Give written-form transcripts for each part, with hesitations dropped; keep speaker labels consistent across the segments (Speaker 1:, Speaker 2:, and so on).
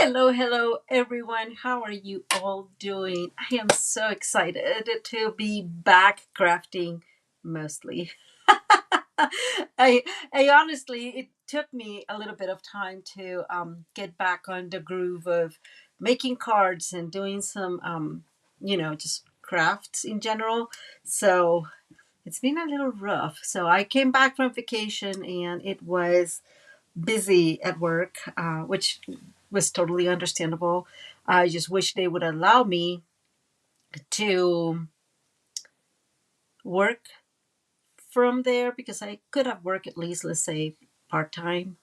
Speaker 1: Hello, hello, everyone. How are you all doing? I am so excited to be back crafting mostly. I, I honestly, it took me a little bit of time to get back on the groove of making cards and doing some, just crafts in general. So it's been a little rough. So I came back from vacation and it was busy at work, which was totally understandable. I just wish they would allow me to work from there because I could have worked at least, let's say, part time,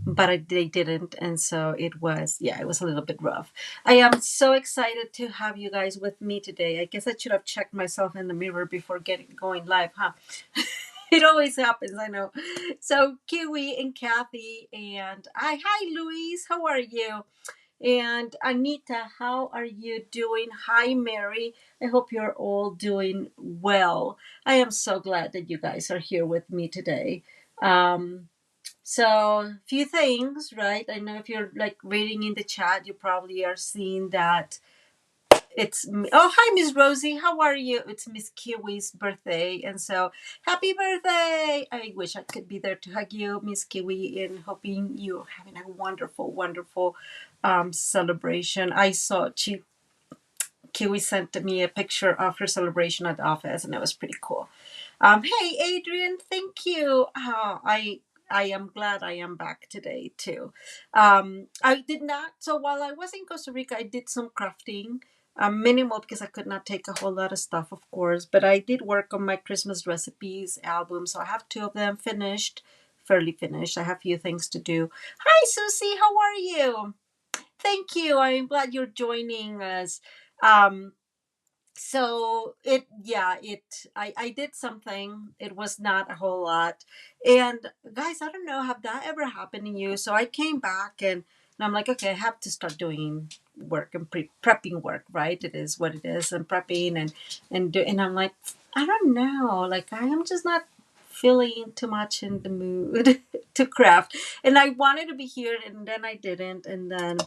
Speaker 1: but they didn't. And so it was, yeah, it was a little bit rough. I am so excited to have you guys with me today. I guess I should have checked myself in the mirror before getting going live, huh? It always happens, I know. So, Kiwi and Kathy, and hi, Louise. How are you? And Anita, how are you doing? Hi, Mary. I hope you're all doing well. I am so glad that you guys are here with me today. Um, so, few things, right? I know if you're like reading in the chat, you probably are seeing that oh, hi, Miss Rosie. How are you? It's Miss Kiwi's birthday, and so happy birthday! I wish I could be there to hug you, Miss Kiwi, and hoping you're having a wonderful, wonderful celebration. I saw Kiwi sent me a picture of her celebration at the office, and it was pretty cool. Hey, Adrian, thank you. I am glad I am back today too. I did not. So while I was in Costa Rica, I did some crafting, minimal because I could not take a whole lot of stuff, of course. But I did work on my Christmas recipes album, so I have two of them finished, fairly finished. I have a few things to do. Hi, Susie. How are you? Thank you. I'm glad you're joining us. Um, so I did something. It was not a whole lot. And guys, I don't know, have that ever happened to you? So I came back and I'm like, okay, I have to start doing work and prepping work, right? It is what it is, and prepping and I'm like, I don't know, like I am just not feeling too much in the mood to craft. And I wanted to be here and then I didn't. And then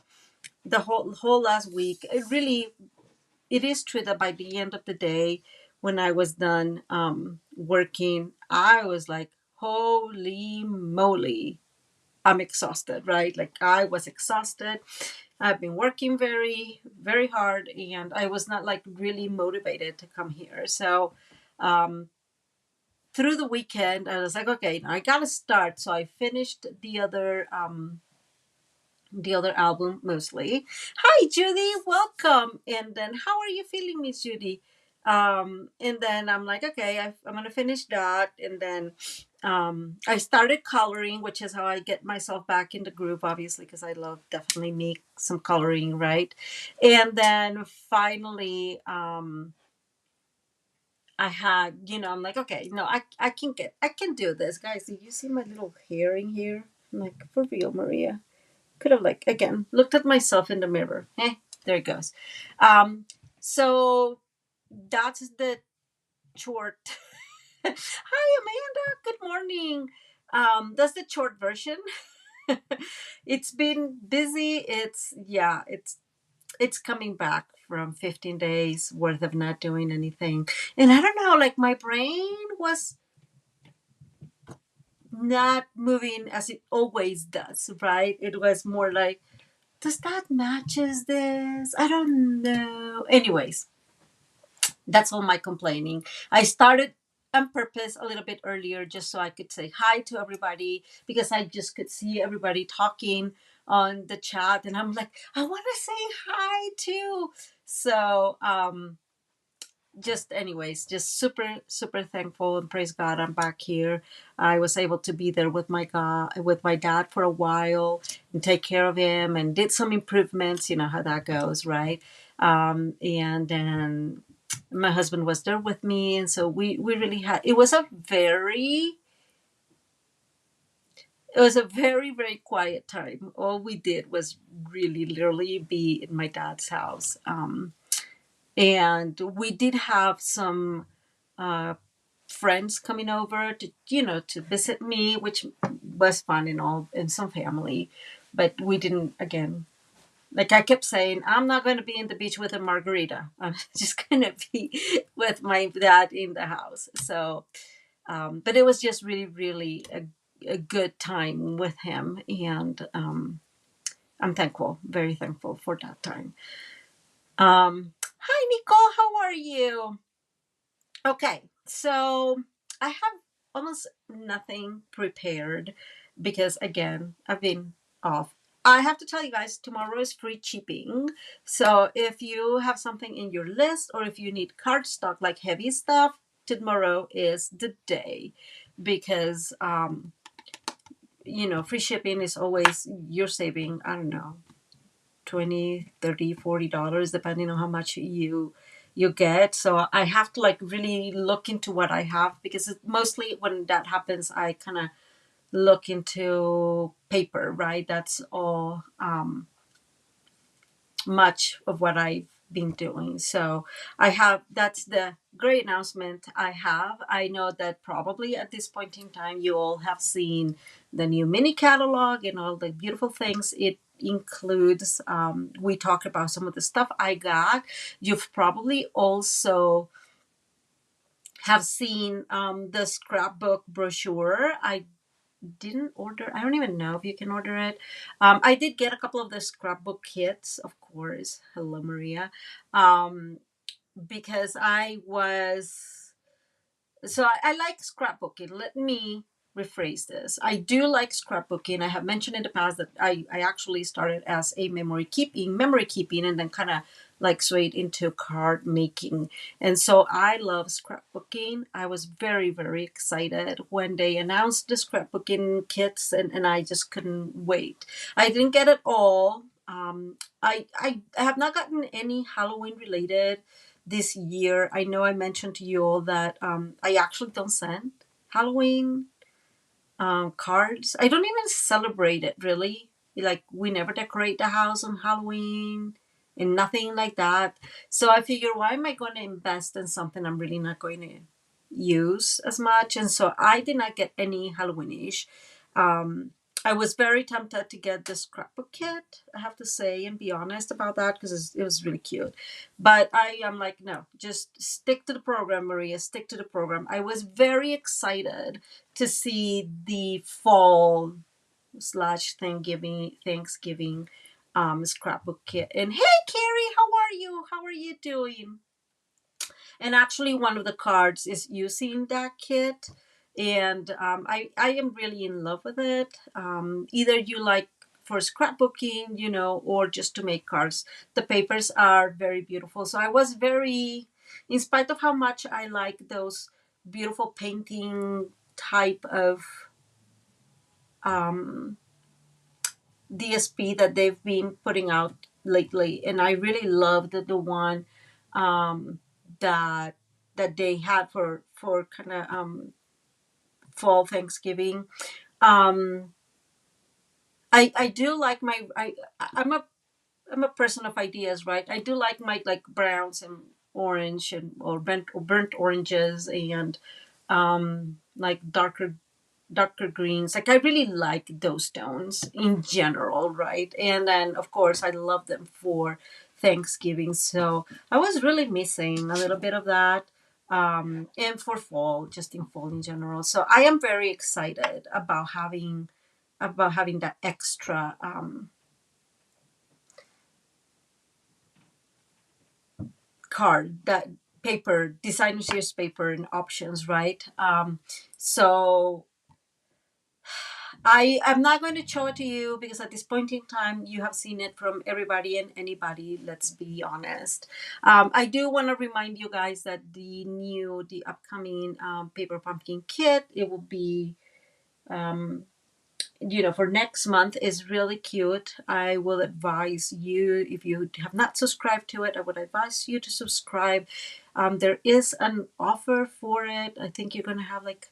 Speaker 1: the whole last week, it is true that by the end of the day, when I was done working, I was like, holy moly, I'm exhausted, right? Like I was exhausted. I've been working very, very hard, and I was not like really motivated to come here. So um, through the weekend, I was like, okay, now I gotta start. So I finished the other album mostly. Hi, Judy, welcome. And then, how are you feeling, Miss Judy? And then I'm like, okay, I'm gonna finish that, and then I started coloring, which is how I get myself back in the groove, obviously, because I love definitely make some coloring, right? And then finally, I had, I'm like, okay, no, I can do this, guys. Did you see my little hair in here? I'm like, for real, Maria. Could have like again looked at myself in the mirror. There it goes. Um, so that's the short. Hi, Amanda. Good morning. That's the short version. It's been busy. It's coming back from 15 days worth of not doing anything, and I don't know. Like my brain was not moving as it always does. Right? It was more like, does that matches this? I don't know. Anyways, that's all my complaining. I started on purpose a little bit earlier just so I could say hi to everybody because I just could see everybody talking on the chat and I'm like, I want to say hi too. So, just anyways, just super super thankful and praise God I'm back here. I was able to be there with my dad for a while and take care of him and did some improvements. You know how that goes, right? And then my husband was there with me, and so we really had, it was a very very quiet time. All we did was really literally be in my dad's house. And we did have some uh, friends coming over to visit me, which was fun and all, and some family. But we didn't, again, Like I kept saying, I'm not going to be in the beach with a margarita. I'm just going to be with my dad in the house. So, but it was just really, really a good time with him. And I'm thankful, very thankful for that time. Hi, Nicole. How are you? Okay, so I have almost nothing prepared because, again, I've been off. I have to tell you guys, tomorrow is free shipping. So if you have something in your list or if you need cardstock, like heavy stuff, tomorrow is the day because, free shipping is always, you're saving, I don't know, 20, 30, $40 depending on how much you get. So I have to like really look into what I have because mostly when that happens I kind of look into paper, right? That's all much of what I've been doing. So that's the great announcement I have. I know that probably at this point in time, you all have seen the new mini catalog and all the beautiful things it includes. We talked about some of the stuff I got. You've probably also have seen the scrapbook brochure. I didn't order. I don't even know if you can order it. I did get a couple of the scrapbook kits, of course. Hello, Maria. Um, because I was I like scrapbooking. Let me rephrase this. I do like scrapbooking. I have mentioned in the past that I actually started as a memory keeping, and then kind of like swayed into card making. And so I love scrapbooking. I was very, very excited when they announced the scrapbooking kits, and I just couldn't wait. I didn't get it all. I have not gotten any Halloween related this year. I know I mentioned to you all that I actually don't send Halloween cards. I don't even celebrate it really. Like we never decorate the house on Halloween and nothing like that. So I figure, why am I going to invest in something I'm really not going to use as much? And so I did not get any Halloweenish. Um, I was very tempted to get the scrapbook kit, I have to say, and be honest about that because it was really cute. But I am like, no, just stick to the program, Maria, stick to the program. I was very excited to see the fall slash Thanksgiving scrapbook kit. And hey, Carrie, how are you? How are you doing? And actually, one of the cards is using that kit, and I am really in love with it. Either you like for scrapbooking, or just to make cards. The papers are very beautiful. So I was very, in spite of how much I like those beautiful painting type of um, DSP that they've been putting out lately, and I really loved the one um, that they had for kind of fall Thanksgiving. Um, I do like I'm a person of ideas, right? I do like my like browns and orange and or burnt oranges and like darker greens. Like I really like those tones in general, right? And then of course I love them for Thanksgiving. So I was really missing a little bit of that. And for fall, just in fall in general. So I am very excited about having that extra card, that paper, designer's use paper and options, right? So I'm not going to show it to you because at this point in time, you have seen it from everybody and anybody. Let's be honest. I do want to remind you guys that the upcoming paper pumpkin kit, it will be, for next month is really cute. I will advise you, if you have not subscribed to it, I would advise you to subscribe. There is an offer for it. I think you're going to have like,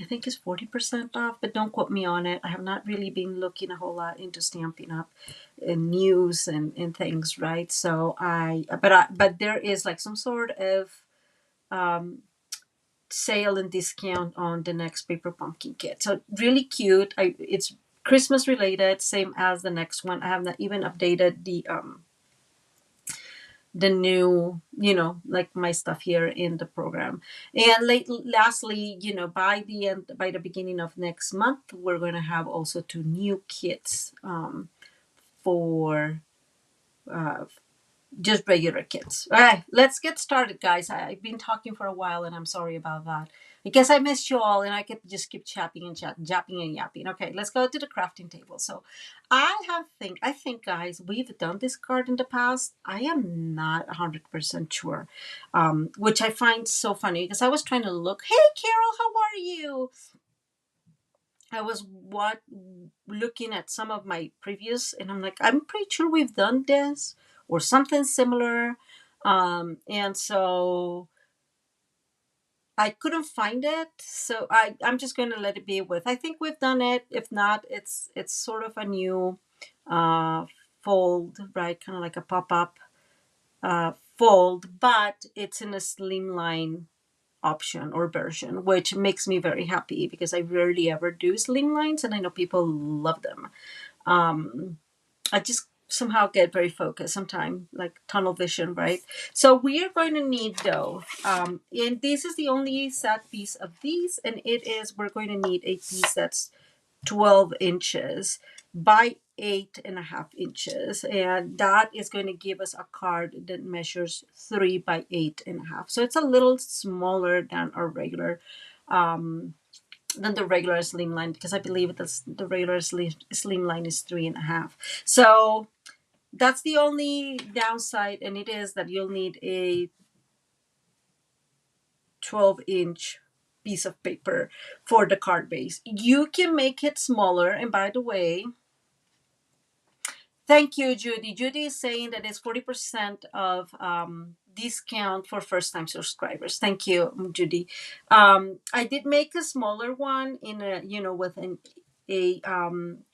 Speaker 1: I think it's 40% off, but don't quote me on it. I have not really been looking a whole lot into Stampin' Up and news and things, right? So but there is like some sort of um, sale and discount on the next paper pumpkin kit. So really cute. It's Christmas related, same as the next one. I have not even updated the new, like my stuff here in the program. And lastly, by the beginning of next month, we're going to have also two new kits for uh, just regular kids. All right, let's get started, guys. I've been talking for a while, and I'm sorry about that. I guess I missed you all, and I could just keep chatting and yapping and yapping. Okay, let's go to the crafting table. So, I think, guys, we've done this card in the past. I am not 100% sure, which I find so funny because I was trying to look. Hey, Carol, how are you? I was looking at some of my previous, and I'm like, I'm pretty sure we've done this or something similar, and so I couldn't find it. So I'm just going to let it be with. I think we've done it. If not, it's sort of a new uh, fold, right? Kind of like a pop up fold, but it's in a slimline option or version, which makes me very happy because I rarely ever do slim lines, and I know people love them. I just somehow get very focused sometimes, like tunnel vision, right? So we are going to need though, and this is the only set piece of these, and we're going to need a piece that's 12 inches by 8.5 inches, and that is going to give us a card that measures 3 by 8.5. So it's a little smaller than our regular than the regular slim line, because I believe the regular slim line is 3.5. So that's the only downside, and it is that you'll need a 12-inch piece of paper for the card base. You can make it smaller, and by the way, thank you, Judy. Judy is saying that it's 40% of discount for first time subscribers. Thank you, Judy. I did make a smaller one in a, with a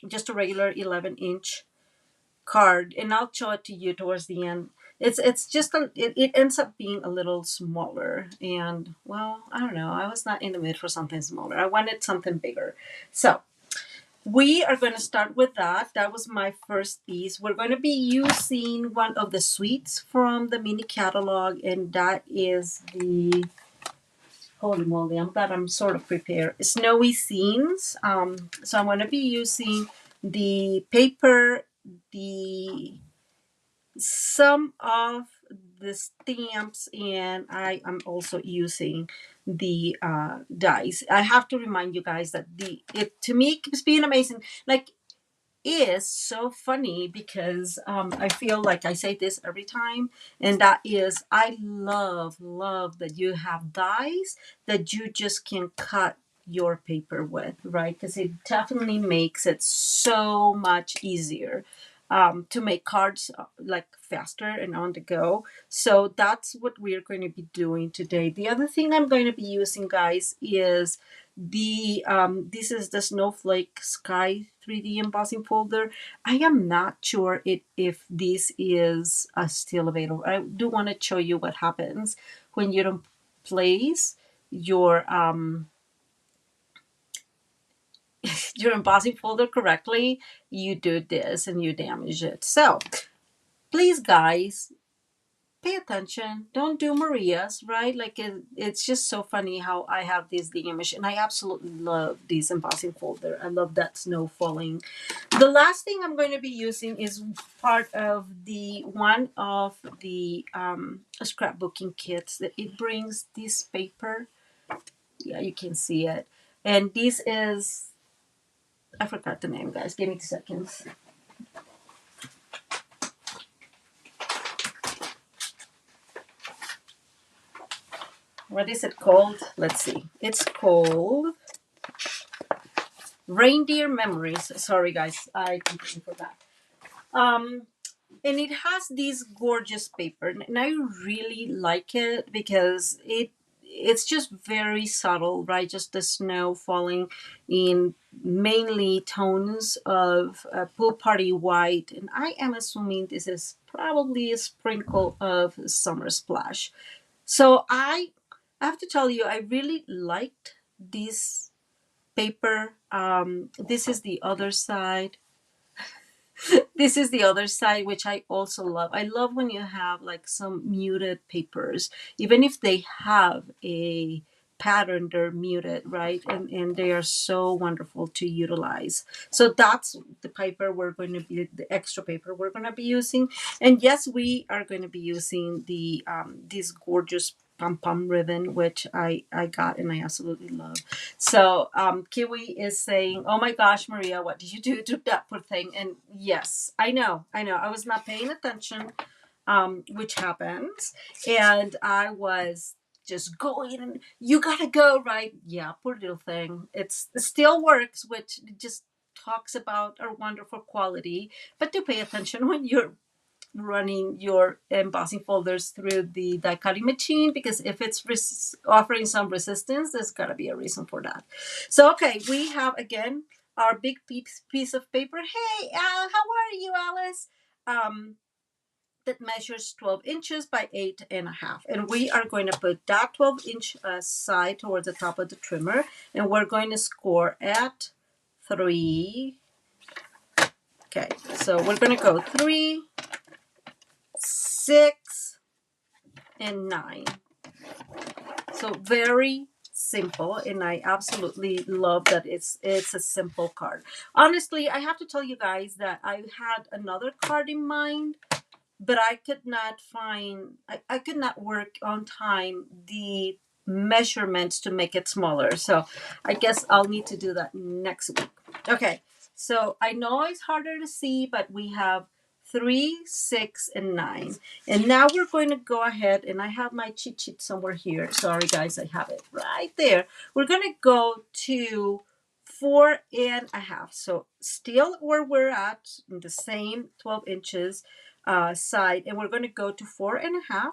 Speaker 1: just a regular 11-inch card, and I'll show it to you towards the end. It's just it ends up being a little smaller, and well, I don't know. I was not in the mood for something smaller. I wanted something bigger. So we are going to start with that. That was my first piece. We're going to be using one of the suites from the mini catalog, and that is the, holy moly, I'm glad I'm sort of prepared, Snowy Scenes. So I'm going to be using the paper, the some of the stamps, and I am also using the dies. I have to remind you guys that it to me keeps being amazing. Like, is so funny because I feel like I say this every time, and that is I love that you have dies that you just can cut your paper with, right? Because it definitely makes it so much easier to make cards like faster and on the go. So that's what we're going to be doing today. The other thing I'm going to be using, guys, is the this is the Snowflake Sky 3D embossing folder. I am not sure if this is still available. I do want to show you what happens when you don't place your your embossing folder correctly. You do this and you damage it. So please, guys, pay attention. Don't do Maria's, right? Like it's just so funny how I have this the image, and I absolutely love this embossing folder. I love that snow falling. The last thing I'm going to be using is part of the one of the scrapbooking kits that it brings this paper. Yeah, you can see it, and this is, I forgot the name, guys. Give me 2 seconds. What is it called? Let's see. It's called Reindeer Memories. Sorry, guys, I completely forgot. And it has this gorgeous paper, and I really like it because it's just very subtle, right? Just the snow falling in mainly tones of pool party white, and I am assuming this is probably a sprinkle of summer splash. So I have to tell you, I really liked this paper This is the other side. This is the other side, which I also love. I love when you have like some muted papers, even if they have a pattern, they're muted, right? And they are so wonderful to utilize. So that's the paper we're going to be, the extra paper we're going to be using. And yes, we are going to be using the this gorgeous pom pom ribbon, which I got and I absolutely love. So Kiwi is saying, "Oh my gosh, Maria, what did you do to that poor thing?" And yes, I know, I was not paying attention, which happens, and I was just going, and you gotta go, right? Yeah, poor little thing. It still works, which just talks about our wonderful quality. But do pay attention when you're running your embossing folders through the die cutting machine, because if it's offering some resistance, there's got to be a reason for that. So okay, we have again our big piece of paper. Hey, how are you, Alice? That measures 12 inches by 8.5, and we are going to put that 12-inch side towards the top of the trimmer, and we're going to score at 3. Okay, so we're going to go 3, 6, and 9. So very simple, and I absolutely love that it's a simple card. Honestly, I have to tell you guys that I had another card in mind, but I could not find, I could not work on time the measurements to make it smaller. So I guess I'll need to do that next week. Okay, so I know it's harder to see, but we have 3, 6, and 9. And now we're going to go ahead, and I have my cheat sheet somewhere here. Sorry guys, I have it right there. We're going to go to 4.5. So still where we're at, in the same 12 inches side, and we're going to go to 4.5.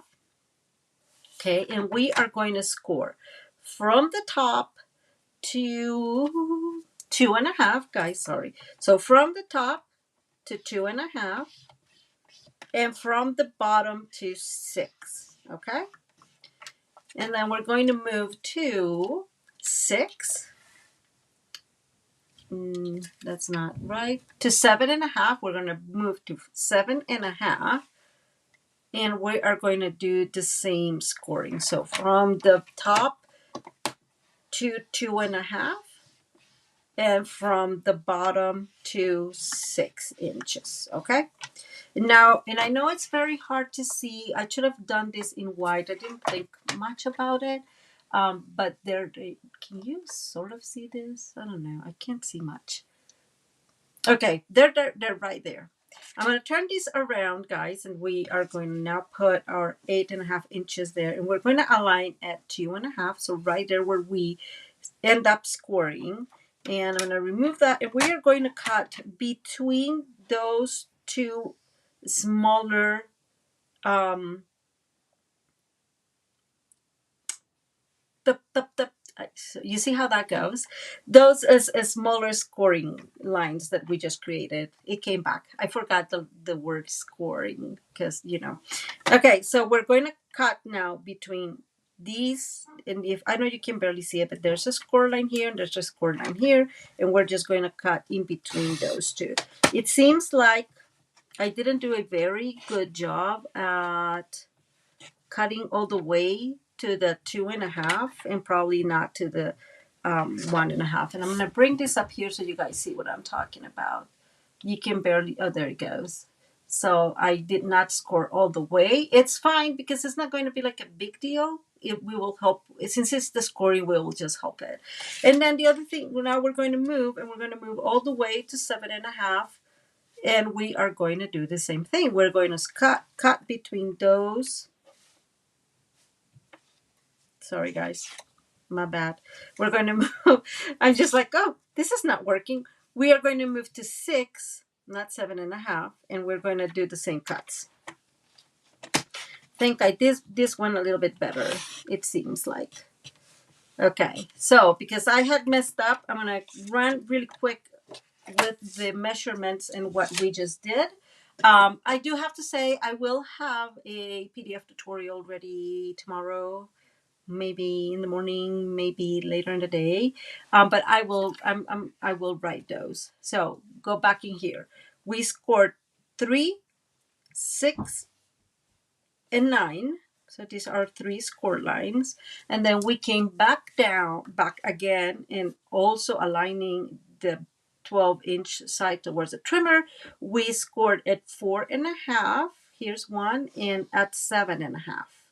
Speaker 1: Okay, and we are going to score from the top to 2.5, guys. Sorry. So from the top to 2.5, and from the bottom to 6. Okay, and then we're going to move to 6. That's not right. To 7.5. We're going to move to 7.5. And we are going to do the same scoring. So from the top to 2.5, and from the bottom to 6 inches. Okay. Now, and I know it's very hard to see. I should have done this in white. I didn't think much about it. But can you sort of see this? I don't know. I can't see much. Okay, they're right there. I'm going to turn this around, guys, and we are going to now put our 8.5 inches there, and we're going to align at 2.5. So right there where we end up scoring. And I'm going to remove that, and we are going to cut between those two smaller so you see how that goes? Those as smaller scoring lines that we just created. It came back. I forgot the word scoring because, Okay, so we're going to cut now between these. And if I know you can barely see it, but there's a score line here and there's a score line here. And we're just going to cut in between those two. It seems like I didn't do a very good job at cutting all the way to the 2.5 and probably not to the 1.5. And I'm going to bring this up here so you guys see what I'm talking about. You can barely, oh, there it goes. So I did not score all the way. It's fine because it's not going to be like a big deal. We will help, since it's the scoring, we will just help it. And then the other thing, now we're going to move, and we're going to move all the way to 7.5. And we are going to do the same thing. We're going to cut between those. Sorry, guys. My bad. We're going to move. I'm just like, oh, this is not working. We are going to move to 6, not 7.5, and we're going to do the same cuts. I think I did this one a little bit better, it seems like. Okay, so because I had messed up, I'm going to run really quick with the measurements and what we just did. I do have to say I will have a PDF tutorial ready tomorrow maybe in the morning, maybe later in the day. But I will write those. So go back in here. We scored 3, 6, and 9. So these are three score lines. And then we came back down, back again, and also aligning the 12-inch side towards the trimmer. We scored at 4.5. Here's one, and at 7.5.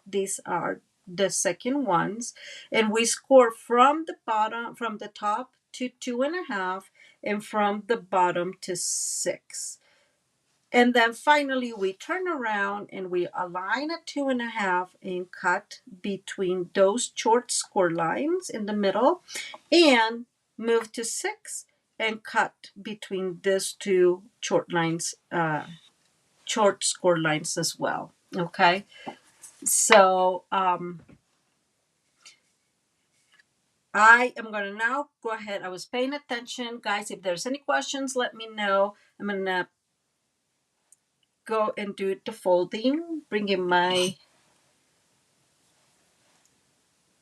Speaker 1: These are the second ones. And we score from the bottom, from the top to 2.5, and from the bottom to 6. And then finally, we turn around and we align at 2.5 and cut between those short score lines in the middle, and move to 6 and cut between these two short lines, short score lines as well. Okay, so I am going to now go ahead. I was paying attention, guys. If there's any questions, let me know. I'm going to go and do the folding, bring in my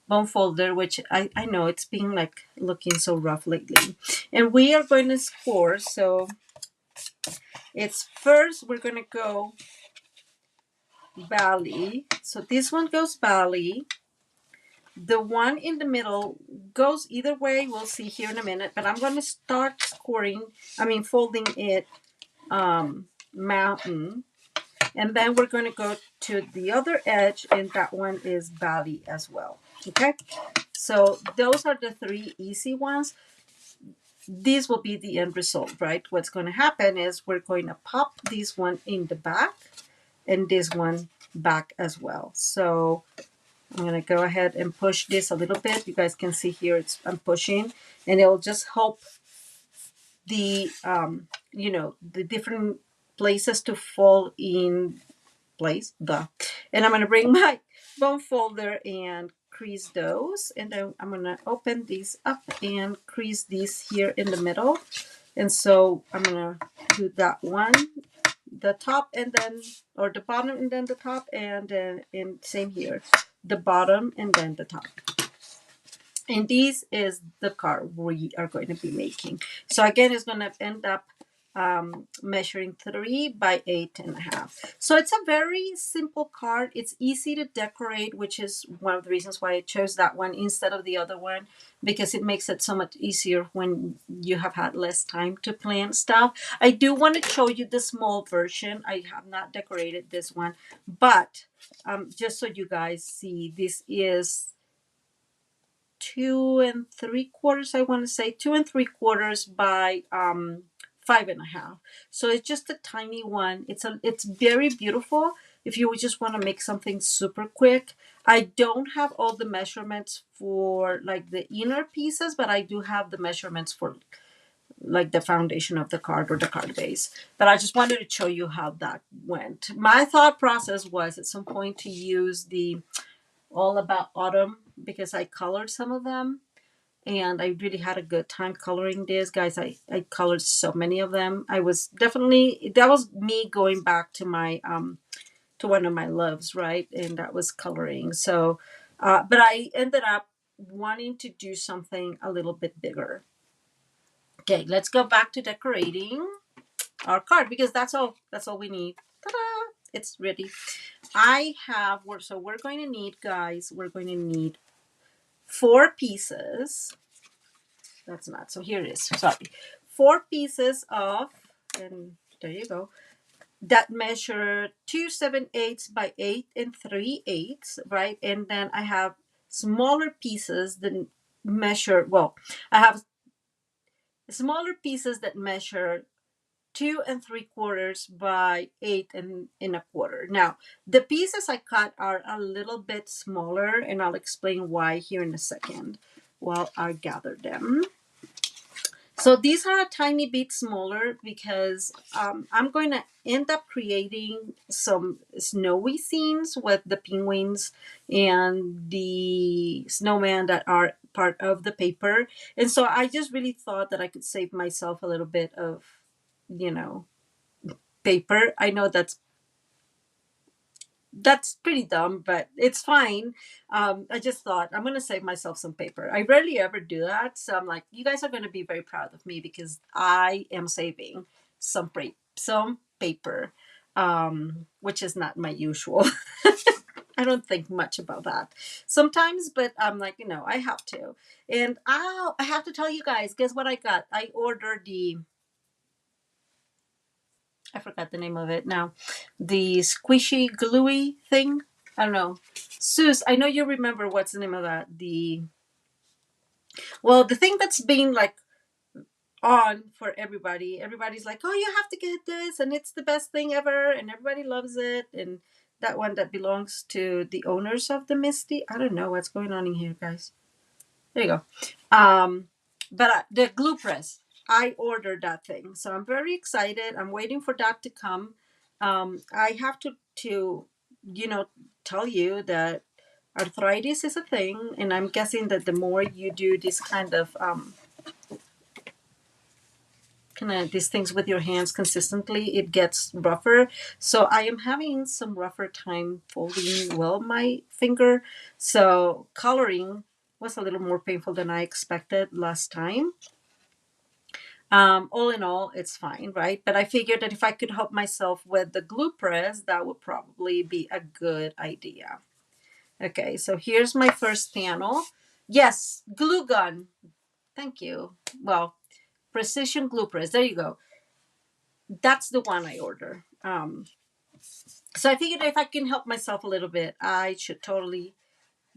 Speaker 1: bone folder, which I know it's been like looking so rough lately. And we are going to score. So it's first, we're going to go valley. So this one goes valley. The one in the middle goes either way. We'll see here in a minute, but I'm going to start folding it mountain. And then we're going to go to the other edge, and that one is valley as well. Okay, so those are the three easy ones. This will be the end result, right? What's going to happen is we're going to pop this one in the back and this one back as well. So I'm going to go ahead and push this a little bit. You guys can see here I'm pushing, and it'll just help the the different places to fall in place. And I'm going to bring my bone folder and crease those, and then I'm going to open these up and crease these here in the middle. And so I'm going to do that one, the top, and then, or the bottom and then the top, and then in same here, the bottom and then the top. And this is the card we are going to be making. So again, it's going to end up measuring 3 by 8.5. So it's a very simple card. It's easy to decorate, which is one of the reasons why I chose that one instead of the other one, because it makes it so much easier when you have had less time to plan stuff. I do want to show you the small version. I have not decorated this one, but just so you guys see, this is 2 3/4. I want to say 2 3/4 by 5.5. So it's just a tiny one. It's very beautiful if you would just want to make something super quick. I don't have all the measurements for like the inner pieces, but I do have the measurements for like the foundation of the card or the card base. But I just wanted to show you how that went. My thought process was at some point to use the All About Autumn because I colored some of them, and I really had a good time coloring this, guys. I colored so many of them. I was definitely, that was me going back to my to one of my loves, right? And that was coloring. So but I ended up wanting to do something a little bit bigger. Okay, let's go back to decorating our card because that's all we need. Ta-da! It's ready. So we're going to need, guys, we're going to need 4 pieces. That's not, so here it is, sorry. 4 pieces of, and there you go, that measure 2 7/8 by 8 3/8, right? And then I have smaller pieces that measure, well, I have smaller pieces that measure 2 3/4 by 8 1/4. Now, the pieces I cut are a little bit smaller, and I'll explain why here in a second while I gather them. So these are a tiny bit smaller because I'm going to end up creating some snowy scenes with the penguins and the snowman that are part of the paper. And so I just really thought that I could save myself a little bit of, you know, paper. I know that's That's pretty dumb, but it's fine. I just thought I'm gonna save myself some paper. I rarely ever do that, so I'm like, you guys are gonna be very proud of me because I am saving some paper, which is not my usual. I don't think much about that sometimes, but I'm like, I have to. And I have to tell you guys, guess what I got? I ordered I forgot the name of it now, the squishy gluey thing. I don't know. Sus, I know you remember what's the name of that. The thing that's being like on for everybody. Everybody's like, oh, you have to get this, and it's the best thing ever, and everybody loves it. And that one that belongs to the owners of the Misty. I don't know what's going on in here, guys. There you go. But the glue press, I ordered that thing, so I'm very excited. I'm waiting for that to come. I have to you know tell you that arthritis is a thing, and I'm guessing that the more you do this kind of these things with your hands consistently, it gets rougher. So I am having some rougher time folding well my finger. So coloring was a little more painful than I expected last time. All in all, it's fine, right? But I figured that if I could help myself with the glue press, that would probably be a good idea. Okay, so here's my first panel. Yes, glue gun. Thank you. Well, precision glue press. There you go. That's the one I order. So I figured if I can help myself a little bit, I should totally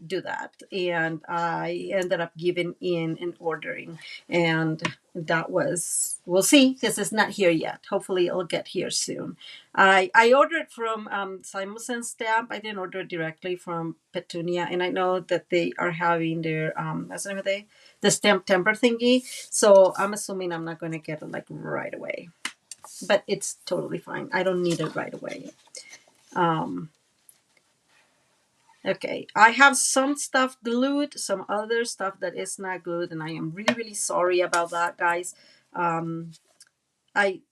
Speaker 1: do that. And I ended up giving in and ordering. And that was, we'll see, because it's not here yet. Hopefully it'll get here soon. I ordered from Simon's and Stamp. I didn't order directly from Petunia. And I know that they are having their, what's the name of the Stamp Temper thingy. So I'm assuming I'm not going to get it like right away. But it's totally fine. I don't need it right away. Um, Okay, I have some stuff glued, some other stuff that is not glued, and I am really, really sorry about that, guys. Um, I,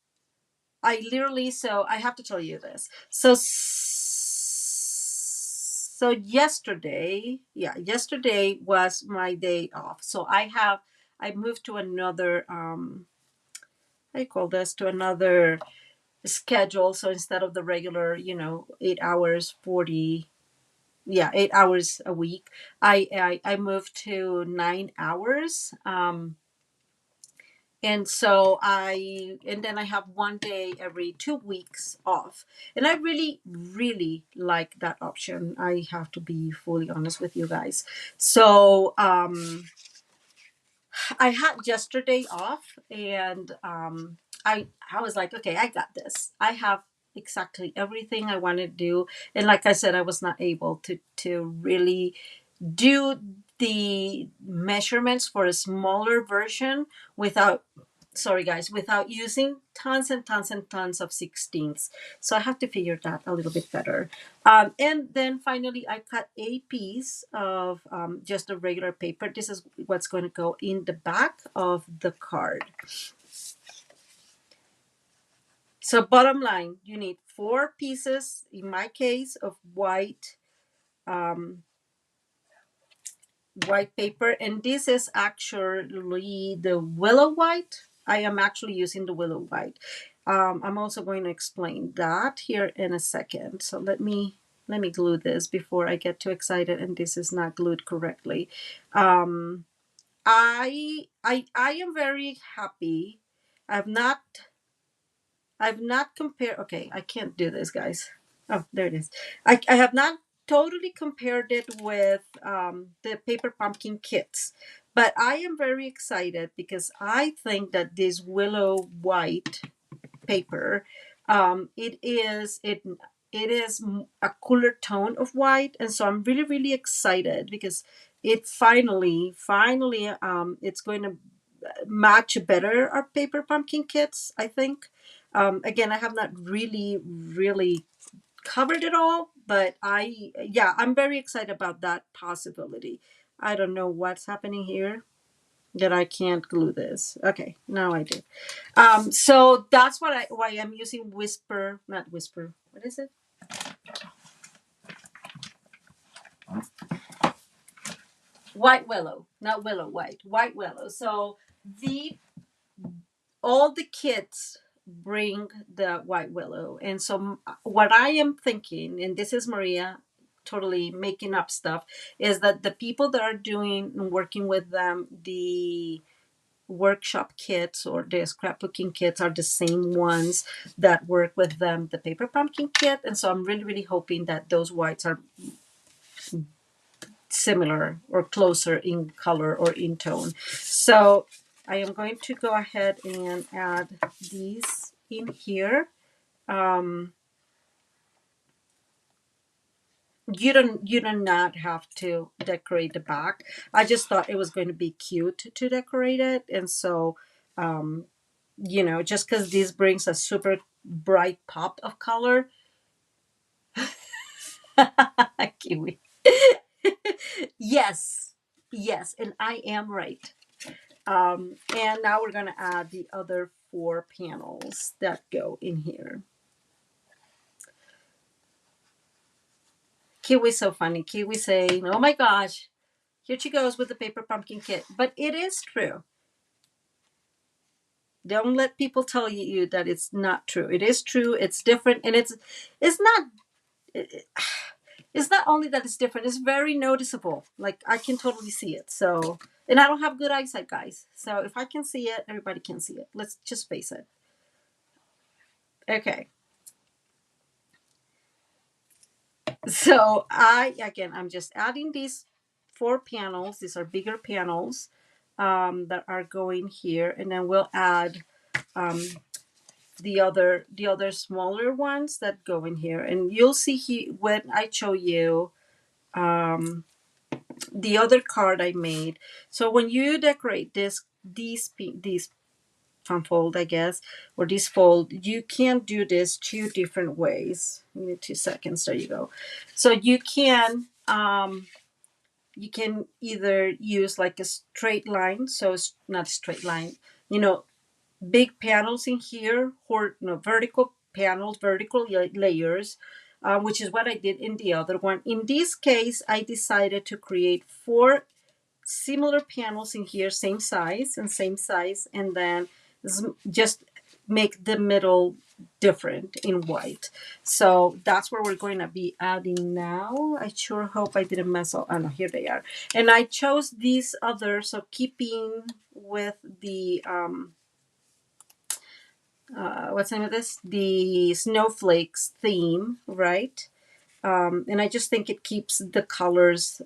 Speaker 1: I literally, so I have to tell you this. So yesterday, yeah, yesterday was my day off. So I moved to another, I call this to another schedule. So instead of the regular, 8 hours, 8 hours a week, I moved to 9 hours. And then I have one day every 2 weeks off, and I really, really like that option. I have to be fully honest with you guys. So I had yesterday off, and I was like, okay, I got this. I have exactly everything I want to do, and like I said, I was not able to really do the measurements for a smaller version without, sorry guys, without using tons and tons and tons of sixteenths. So I have to figure that a little bit better. And then finally I cut a piece of just a regular paper. This is what's going to go in the back of the card. So bottom line, you need 4 pieces, in my case, of um, white paper, and this is actually the willow white. I am actually using the willow white. I'm also going to explain that here in a second. So let me glue this before I get too excited and this is not glued correctly. I am very happy. I've not compared. Okay, I can't do this, guys. Oh, there it is. I have not totally compared it with the paper pumpkin kits, but I am very excited because I think that this willow white paper, it is a cooler tone of white, and so I'm really, really excited because it finally it's going to match better our paper pumpkin kits, I think. Again, I have not really, really covered it all, but I'm very excited about that possibility. I don't know what's happening here that I can't glue this. Okay, now I do. So that's why I'm using Whisper, not Whisper. What is it? white willow, not willow, white willow. So the all the kits bring the white willow, and so what I am thinking, and this is Maria totally making up stuff, is that the people that are doing and working with them, the workshop kits or the scrapbooking kits, are the same ones that work with them, the paper pumpkin kit. And so I'm really hoping that those whites are similar or closer in color or in tone. So I am going to go ahead and add these in here. Um, you do not have to decorate the back. I just thought it was going to be cute to decorate it, and so just because this brings a super bright pop of color. Kiwi. Yes, yes, and I am right. And now we're going to add the other 4 panels that go in here. Kiwi's so funny. Kiwi saying, oh my gosh, here she goes with the paper pumpkin kit. But it is true. Don't let people tell you that it's not true. It is true. It's different. And it's not it's not only that it's different, it's very noticeable. Like I can totally see it. So, and I don't have good eyesight, guys. So if I can see it, everybody can see it. Let's just face it. Okay. So I'm just adding these 4 panels. These are bigger panels that are going here, and then we'll add the other smaller ones that go in here. And you'll see here when I show you the other card I made. So when you decorate these fold, I guess, or this fold, you can do this 2 different ways. Give me 2 seconds. There you go. So you can either use like a straight line, so it's not a straight line, big panels in here, or vertical panels, vertical layers, which is what I did in the other one. In this case, I decided to create 4 similar panels in here, same size, and then just make the middle different in white. So that's where we're going to be adding now. I sure hope I didn't mess up. Oh no, here they are. And I chose these others, so keeping with the what's the name of this? The snowflakes theme, right? And I just think it keeps the colors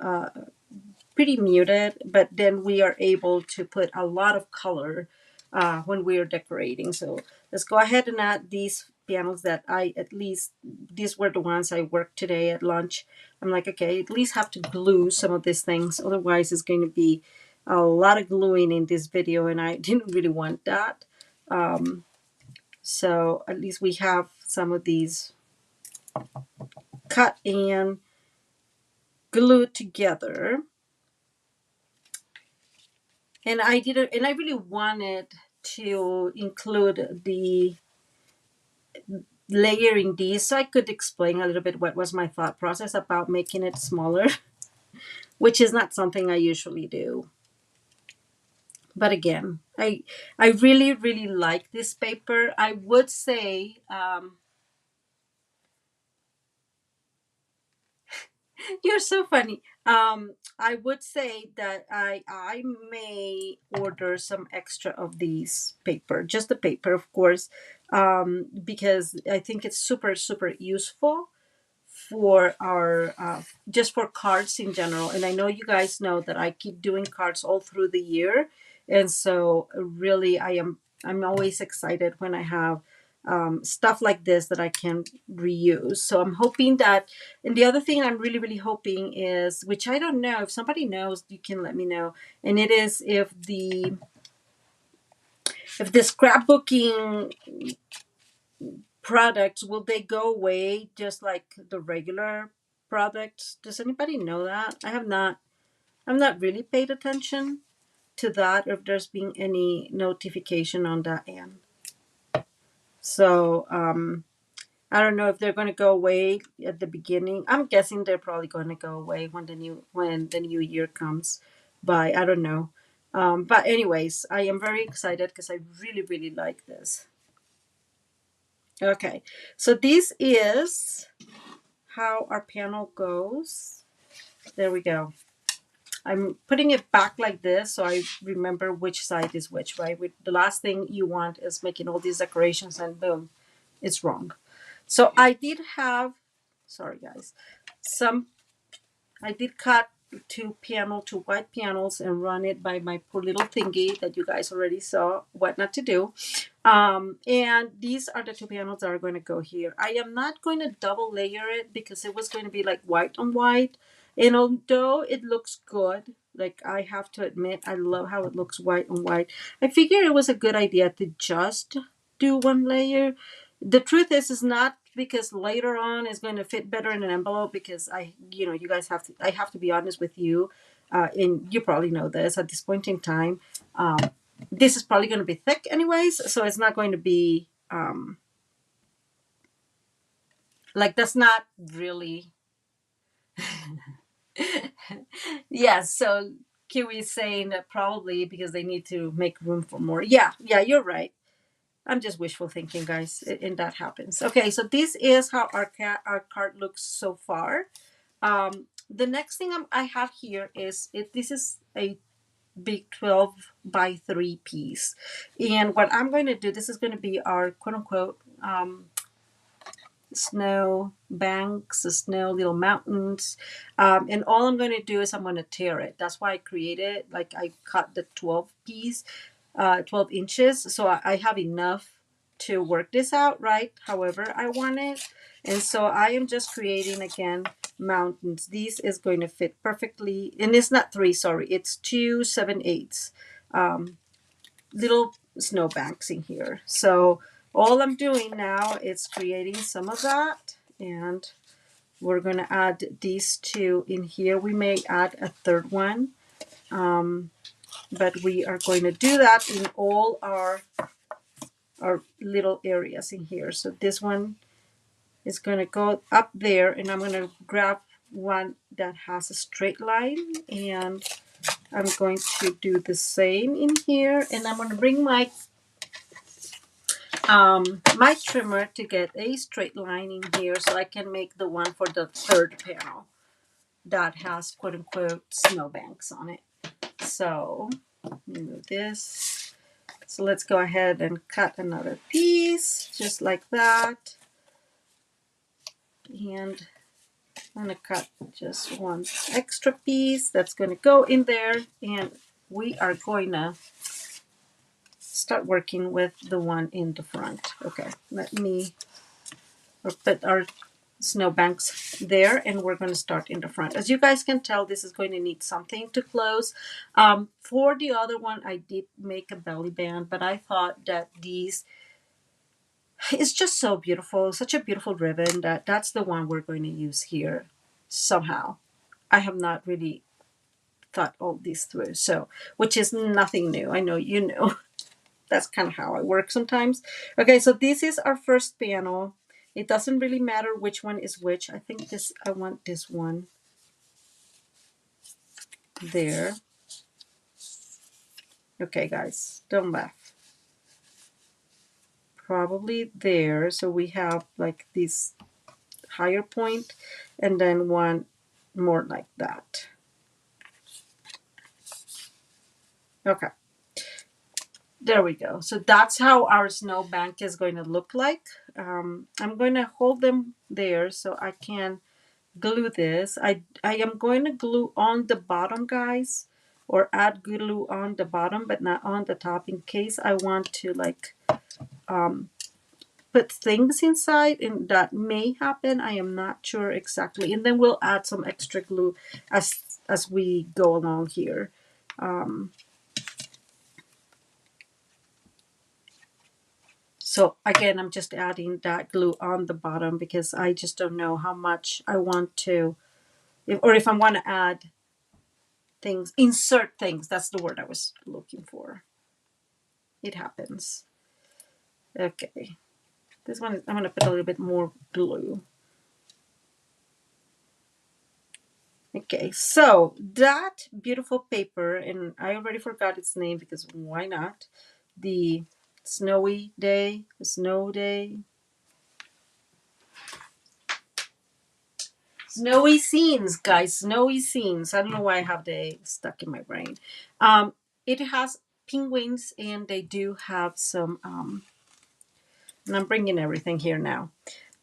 Speaker 1: pretty muted, but then we are able to put a lot of color when we are decorating. So let's go ahead and add these panels that these were the ones I worked today at lunch. I'm like, okay, at least have to glue some of these things. Otherwise, it's going to be a lot of gluing in this video, and I didn't really want that. So at least we have some of these cut and glued together. And I really wanted to include the layering these so I could explain a little bit what was my thought process about making it smaller, which is not something I usually do. But again, I really like this paper. I would say you're so funny. I would say that I may order some extra of these paper, just the paper, of course, because I think it's super useful for our just for cards in general. And I know you guys know that I keep doing cards all through the year, and so really I'm always excited when I have stuff like this that I can reuse. So I'm hoping that, and the other thing I'm really hoping is, which I don't know, if somebody knows, you can let me know. And it is if the scrapbooking products, will they go away just like the regular products? Does anybody know that? I'm not really paid attention to that, or if there's been any notification on that end. So I don't know if they're going to go away at the beginning. I'm guessing they're probably going to go away when the new year comes. by, I don't know. But anyways, I am very excited because I really, really like this. Okay, so this is how our panel goes. There we go. I'm putting it back like this so I remember which side is which, right? The last thing you want is making all these decorations and boom, it's wrong. So I did have, sorry guys, I did cut two white panels and run it by my poor little thingy that you guys already saw what not to do. And these are the two panels that are going to go here. I am not going to double layer it because it was going to be like white on white. And although it looks good, like I have to admit, I love how it looks white on white. I figured it was a good idea to just do one layer. The truth is not because later on it's going to fit better in an envelope because you guys I have to be honest with you. And you probably know this at this point in time. This is probably going to be thick anyways, so it's not going to be like that's not really yeah. So Kiwi is saying that probably because they need to make room for more. Yeah, you're right. I'm just wishful thinking, guys, and that happens. Okay, so this is how our card looks so far. The next thing I have here is this is a big 12 by 3 piece, and what I'm going to do, this is going to be our quote unquote snow banks, the snow little mountains, and all I'm going to do is I'm going to tear it. That's why I created, like I cut the 12 piece, 12 inches, so I have enough to work this out right however I want it. And so I am just creating again mountains. This is going to fit perfectly, and it's not 3, sorry, it's 2 7/8 little snow banks in here. So all I'm doing now is creating some of that, and we're going to add these two in here. We may add a third one, but we are going to do that in all our little areas in here. So this one is going to go up there, and I'm going to grab one that has a straight line, and I'm going to do the same in here, and I'm going to bring my my trimmer to get a straight line in here so I can make the one for the third panel that has quote unquote snowbanks on it. So move this. So let's go ahead and cut another piece just like that. And I'm going to cut just one extra piece that's going to go in there, and we are going to start working with the one in the front. Okay, let me put our snowbanks there, and we're going to start in the front. As you guys can tell, this is going to need something to close. For the other one, I did make a belly band, but I thought that these is just so beautiful, such a beautiful ribbon that's the one we're going to use here somehow. I have not really thought all this through, so which is nothing new. I know you know. That's kind of how I work sometimes. Okay, so this is our first panel. It doesn't really matter which one is which. I think I want this one there. Okay, guys, don't laugh. Probably there. So we have like this higher point and then one more like that. Okay. There we go. So that's how our snowbank is going to look like. I'm going to hold them there so I can glue this. I am going to glue on the bottom, guys, or add glue on the bottom, but not on the top in case I want to like put things inside, and that may happen. I am not sure exactly. And then we'll add some extra glue as we go along here. So again, I'm just adding that glue on the bottom because I just don't know how much I want to, if I want to add things, insert things. That's the word I was looking for. It happens. Okay. This one, I'm going to put a little bit more glue. Okay, so that beautiful paper, and I already forgot its name because why not? The snowy day, snow day, snowy scenes, guys, snowy scenes. I don't know why I have the stuck in my brain. It has penguins, and they do have some. And I'm bringing everything here now.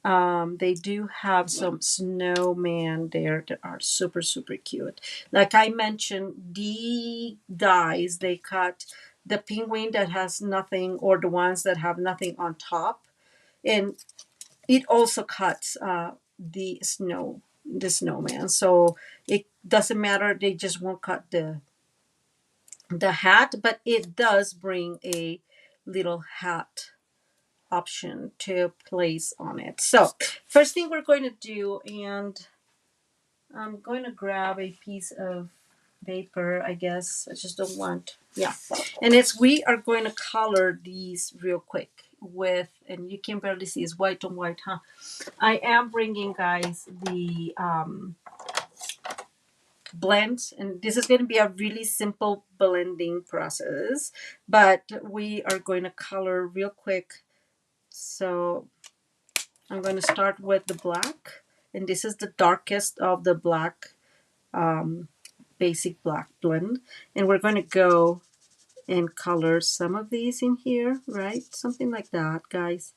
Speaker 1: They do have some snowman there that are super, super cute. Like I mentioned, the dies, they cut the penguin that has nothing or the ones that have nothing on top. And it also cuts the snowman. So it doesn't matter. They just won't cut the hat, but it does bring a little hat option to place on it. So first thing we're going to do, and I'm going to grab a piece of paper, I guess. I just don't want, yeah. And it's, we are going to color these real quick with, and you can barely see, it's white on white, huh? I am bringing, guys, the blend, and this is going to be a really simple blending process, but we are going to color real quick. So I'm going to start with the black, and this is the darkest of the black, um, basic black blend. And we're going to go and color some of these in here, right? Something like that, guys.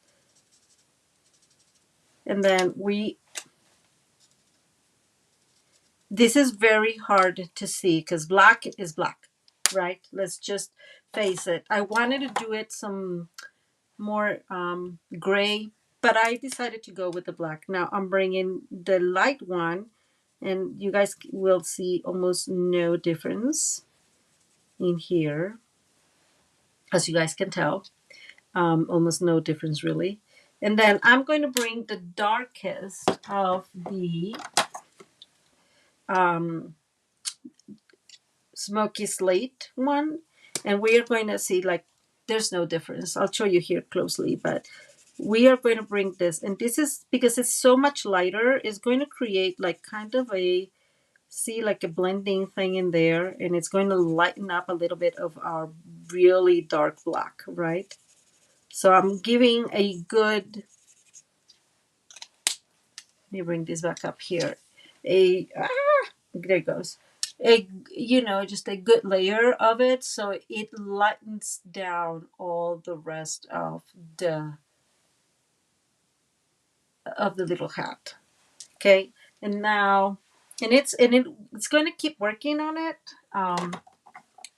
Speaker 1: And then this is very hard to see because black is black, right? Let's just face it. I wanted to do it some more gray, but I decided to go with the black. Now I'm bringing the light one, and you guys will see almost no difference in here, as you guys can tell. Almost no difference really. And then I'm going to bring the darkest of the um, smoky slate one, and we are going to see, like, there's no difference. I'll show you here closely, but we are going to bring this, and this is because it's so much lighter, it's going to create like kind of a, see, like a blending thing in there, and it's going to lighten up a little bit of our really dark black, right? So I'm giving a good, let me bring this back up here, there it goes, a, you know, just a good layer of it, so it lightens down all the rest the of the little hat. Okay, and now, and it's going to keep working on it,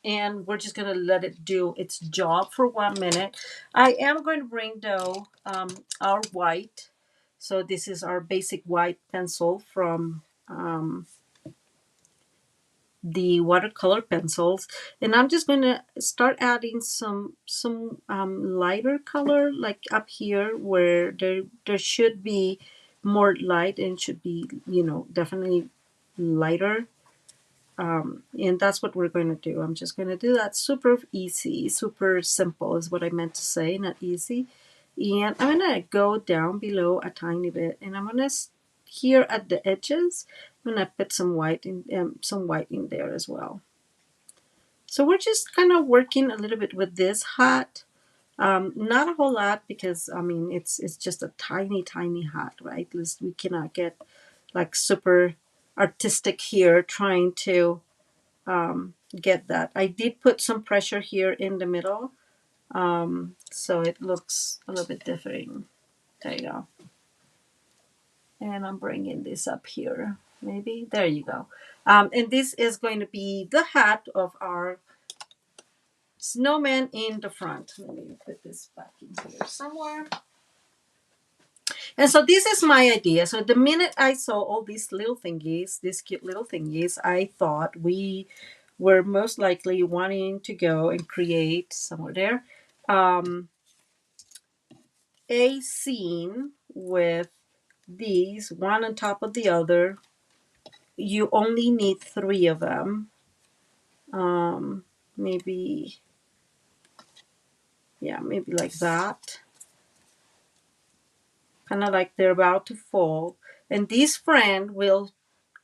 Speaker 1: and we're just going to let it do its job for 1 minute. I am going to bring, though, our white. So this is our basic white pencil from the watercolor pencils, and I'm just going to start adding some lighter color, like up here where there should be more light, and should be, you know, definitely lighter. And that's what we're going to do. I'm just going to do that super easy, super simple is what I meant to say, not easy. And I'm going to go down below a tiny bit, and I'm going to, here at the edges, I'm going to put some white in there as well. So we're just kind of working a little bit with this hat. Not a whole lot, because I mean it's just a tiny hat, right? At least we cannot get like super artistic here trying to get that. I did put some pressure here in the middle, so it looks a little bit different. There you go. And I'm bringing this up here. Maybe there you go. And this is going to be the hat of our snowman in the front. Let me put this back in here somewhere. And so this is my idea. So the minute I saw all these little thingies, these cute little thingies, I thought we were most likely wanting to go and create somewhere there a scene with these one on top of the other. You only need 3 of them. Maybe, yeah, maybe like that. Kind of like they're about to fall. And this friend will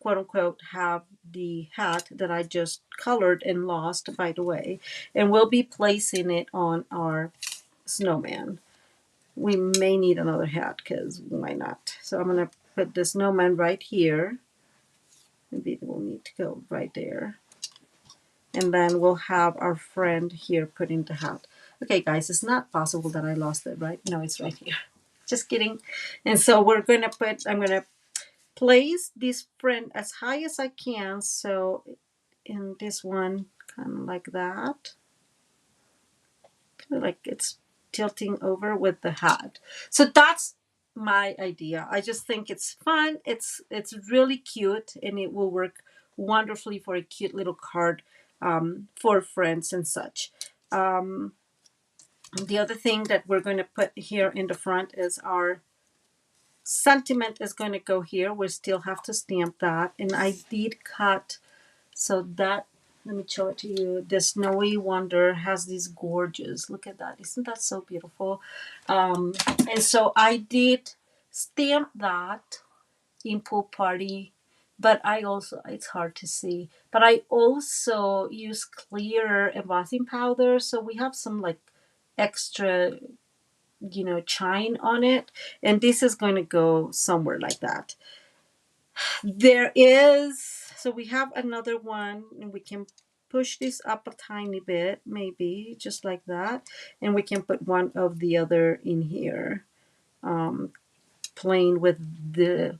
Speaker 1: quote unquote have the hat that I just colored and lost, by the way, and we'll be placing it on our snowman. We may need another hat because why not? So I'm gonna put the snowman right here. Maybe it will need to go right there. And then we'll have our friend here putting the hat. Okay, guys, it's not possible that I lost it, right? No, it's right here. Just kidding. And so I'm gonna place this friend as high as I can. So in this one, kind of like that. Kind of like it's tilting over with the hat. So that's my idea. I just think it's fun. It's really cute, and it will work wonderfully for a cute little card for friends and such. Um, the other thing that we're going to put here in the front is our sentiment is going to go here. We still have to stamp that, and I did cut so that, let me show it to you. The Snowy Wonder has these gorgeous, look at that. Isn't that so beautiful? And so I did stamp that in Pool Party, but I also, it's hard to see, but I also use clear embossing powder. So we have some like extra, shine on it. And this is going to go somewhere like that. There is, so we have another one, and we can push this up a tiny bit, maybe just like that. And we can put one of the other in here, playing with the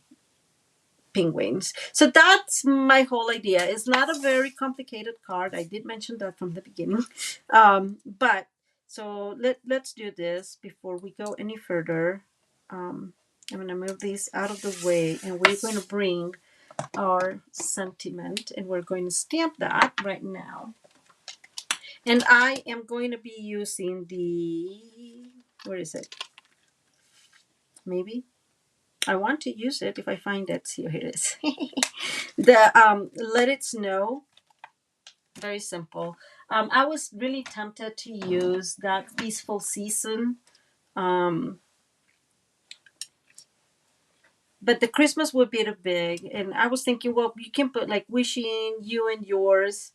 Speaker 1: penguins. So that's my whole idea. It's not a very complicated card. I did mention that from the beginning. But so let's do this before we go any further. I'm going to move these out of the way, and we're going to bring our sentiment, and we're going to stamp that right now. And I am going to be using the, where is it? Maybe I want to use it if I find it. Here it is. The Let It Snow. Very simple. I was really tempted to use that Peaceful Season. But the Christmas would be too big. And I was thinking, well, you can put like wishing you and yours,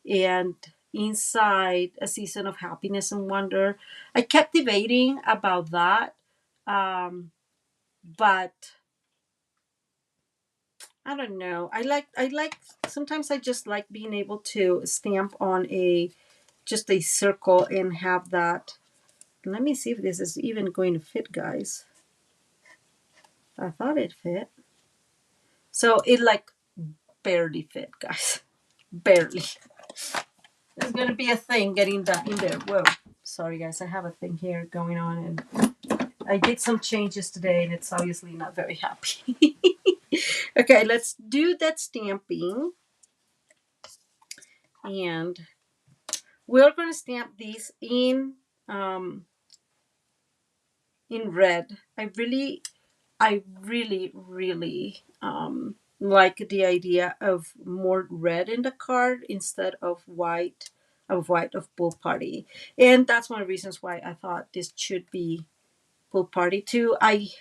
Speaker 1: and inside a season of happiness and wonder. I kept debating about that. But I don't know. I like sometimes I just like being able to stamp on just a circle and have that. Let me see if this is even going to fit, guys. I thought it fit. So it like barely fit, guys. Barely. There's going to be a thing getting that in there. Whoa. Sorry, guys. I have a thing here going on, and I did some changes today, and it's obviously not very happy. Okay, let's do that stamping. And we're going to stamp these in red. I really like the idea of more red in the card instead of white of Pool Party. And that's one of the reasons why I thought this should be Pool Party too. I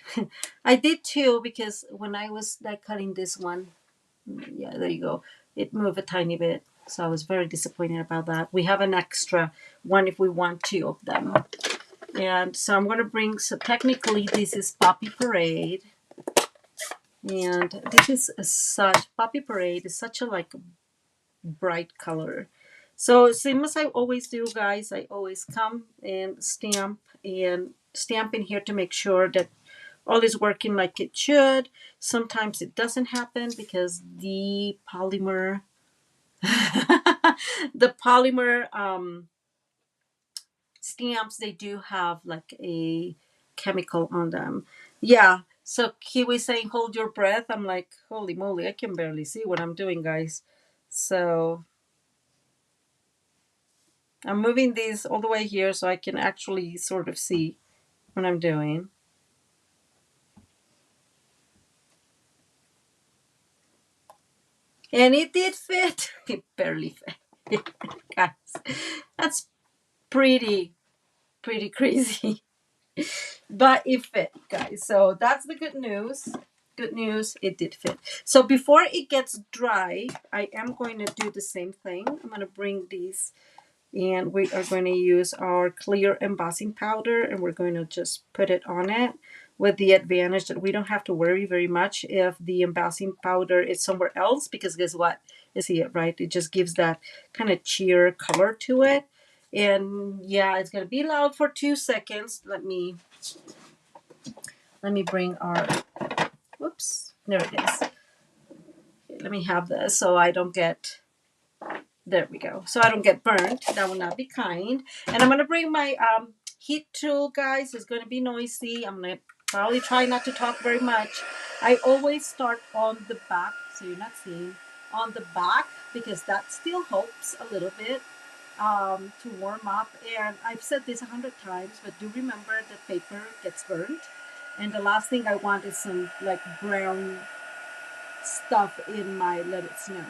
Speaker 1: did too, because when I was like cutting this one, yeah, there you go, it moved a tiny bit. So I was very disappointed about that. We have an extra one if we want two of them. And so I'm going to bring, so technically this is Poppy Parade. And this is such, Poppy Parade is such a like bright color. So same as I always do, guys, I always come and stamp in here to make sure that all is working like it should. Sometimes it doesn't happen because the polymer, the polymer stamps, they do have like a chemical on them. Yeah. So Kiwi saying, hold your breath. I'm like, holy moly, I can barely see what I'm doing, guys. So I'm moving these all the way here so I can actually sort of see what I'm doing. And it did fit. It barely fit. Guys, that's pretty crazy. But it fit, guys. So that's the good news. good news, it did fit. So before it gets dry, I am going to do the same thing. I'm going to bring these, and we are going to use our clear embossing powder, and we're going to just put it on it, with the advantage that we don't have to worry very much if the embossing powder is somewhere else, because guess what? You see it, right? It just gives that kind of cheer color to it. And yeah, it's going to be loud for 2 seconds. Let me bring our, whoops, there it is. Okay, let me have this so I don't get, there we go. So I don't get burnt. That will not be kind. And I'm going to bring my heat tool, guys. It's going to be noisy. I'm going to probably try not to talk very much. I always start on the back, so you're not seeing, on the back, because that still helps a little bit to warm up. And I've said this 100 times, but do remember that paper gets burnt. And the last thing I want is some like brown stuff in my Let It Snow.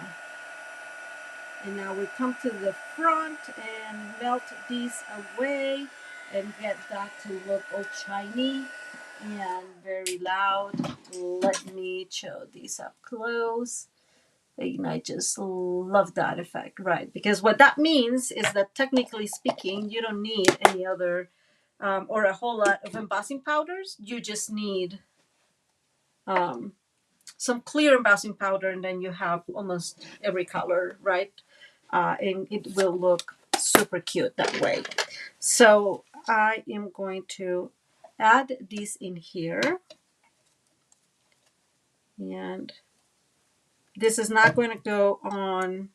Speaker 1: And now we come to the front and melt these away and get that to look all shiny and very loud. Let me show these up close. And I just love that effect, right? Because what that means is that technically speaking, you don't need any other or a whole lot of embossing powders. You just need some clear embossing powder, and then you have almost every color, right? And it will look super cute that way. So I am going to add these in here, and this is not going to go on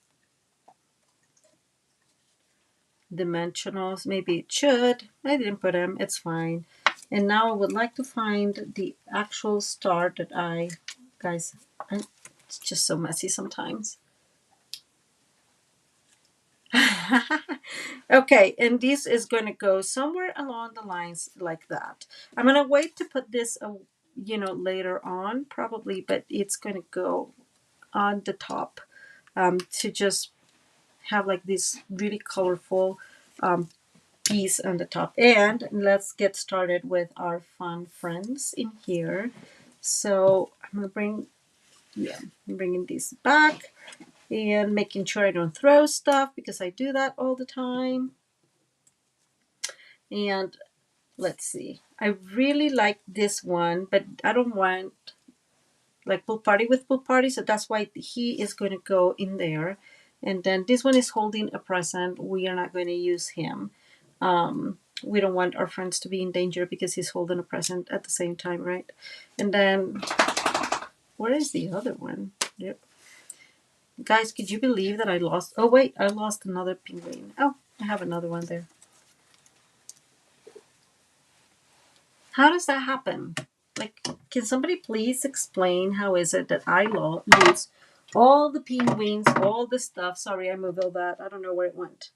Speaker 1: dimensionals. Maybe it should. I didn't put them. It's fine. And now I would like to find the actual star that guys, it's just so messy sometimes. Okay, and this is going to go somewhere along the lines like that. I'm going to wait to put this, later on probably, but it's going to go on the top to just have like this really colorful piece on the top. And let's get started with our fun friends in here. So I'm going to I'm bringing these back and making sure I don't throw stuff, because I do that all the time. And let's see, I really like this one, but I don't want like pool party with pool party, so that's why he is going to go in there. And then this one is holding a present. We are not going to use him. We don't want our friends to be in danger because he's holding a present at the same time, right? And then where is the other one? Yep. Guys, could you believe that I lost? Oh wait, I lost another penguin. Oh, I have another one there. How does that happen? Like, can somebody please explain how is it that I lose all the penguins, all the stuff? Sorry, I moved all that. I don't know where it went.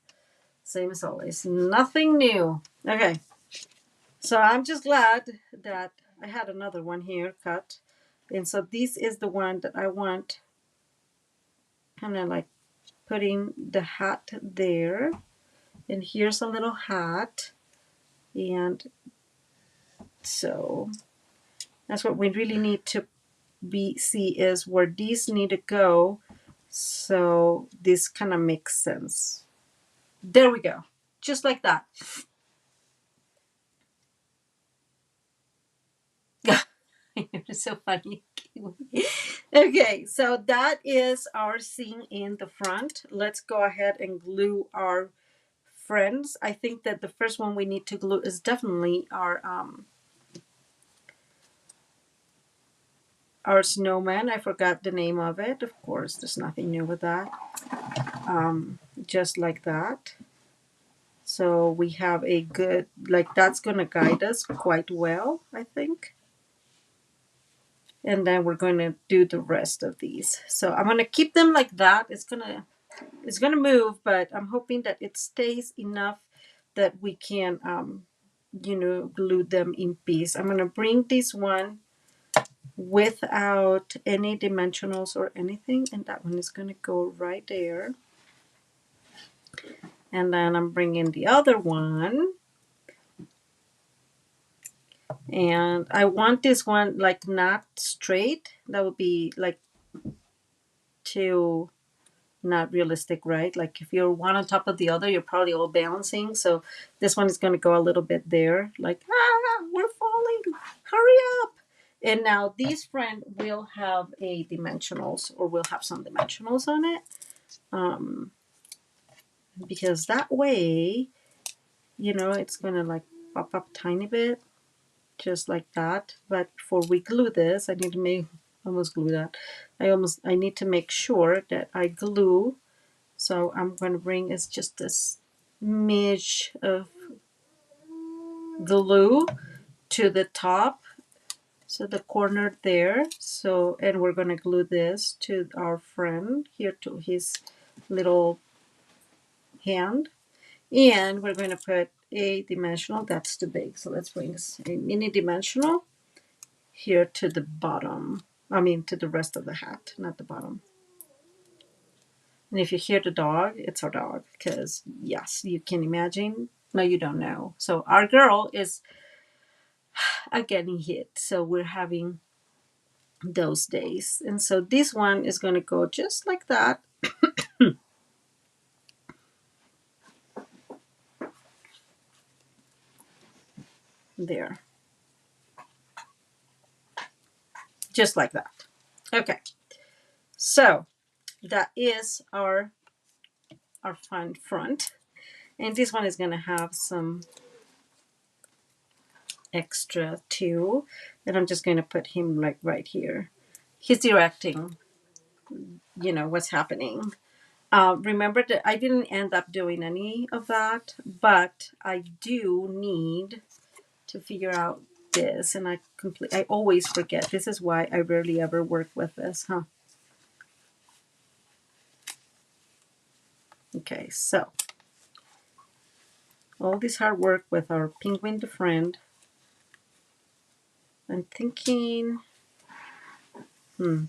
Speaker 1: Same as always. Nothing new. Okay. So I'm just glad that I had another one here cut. And so this is the one that I want, kind of like putting the hat there. And here's a little hat. And so that's what we really need to see is where these need to go. So this kind of makes sense. There we go. Just like that. You're so funny. Okay, so that is our scene in the front. Let's go ahead and glue our friends. I think that the first one we need to glue is definitely our snowman. I forgot the name of it. Of course, there's nothing new with that. Just like that. So we have a good, like that's going to guide us quite well, I think. And then we're going to do the rest of these. So I'm going to keep them like that. It's going to move, but I'm hoping that it stays enough that we can, glue them in piece. I'm going to bring this one without any dimensionals or anything, and that one is going to go right there. And then I'm bringing the other one And I want this one like not straight. That would be like too not realistic, right? Like if you're one on top of the other, you're probably all balancing. So this one is going to go a little bit there, like, we're falling, hurry up. And now this friend will have a dimensionals, or will have some dimensionals on it. Because that way, it's going to like pop up tiny bit, just like that. But before we glue this, I need to almost glue that. I need to make sure that I glue. So I'm going to bring is just this smidge of glue to the top, so the corner there. So, and we're going to glue this to our friend here, to his little hand. And we're going to put a dimensional. That's too big. So let's bring a mini dimensional here to the bottom. I mean, to the rest of the hat, not the bottom. And if you hear the dog, it's our dog, because yes, you can imagine. No, you don't know. So our girl is getting hit. So we're having those days. And so this one is going to go just like that. There. Just like that. Okay. So that is our front. And this one is going to have some extra too. And I'm just going to put him like right here. He's directing, what's happening. Remember that I didn't end up doing any of that, but I do need to figure out this, and I always forget. This is why I rarely ever work with this, huh? Okay, so all this hard work with our penguin friend. I'm thinking, let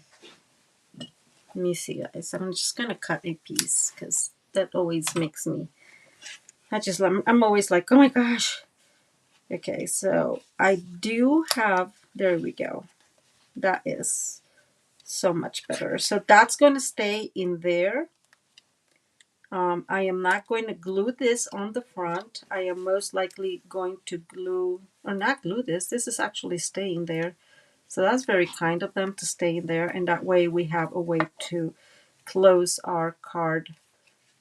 Speaker 1: me see, guys. I'm just gonna cut a piece because that always makes me. I'm always like, oh my gosh. Okay, so I do have. There we go. That is so much better. So that's going to stay in there. I am not going to glue this on the front. I am most likely going to glue, or not glue this. This is actually staying there. So that's very kind of them to stay in there. And that way we have a way to close our card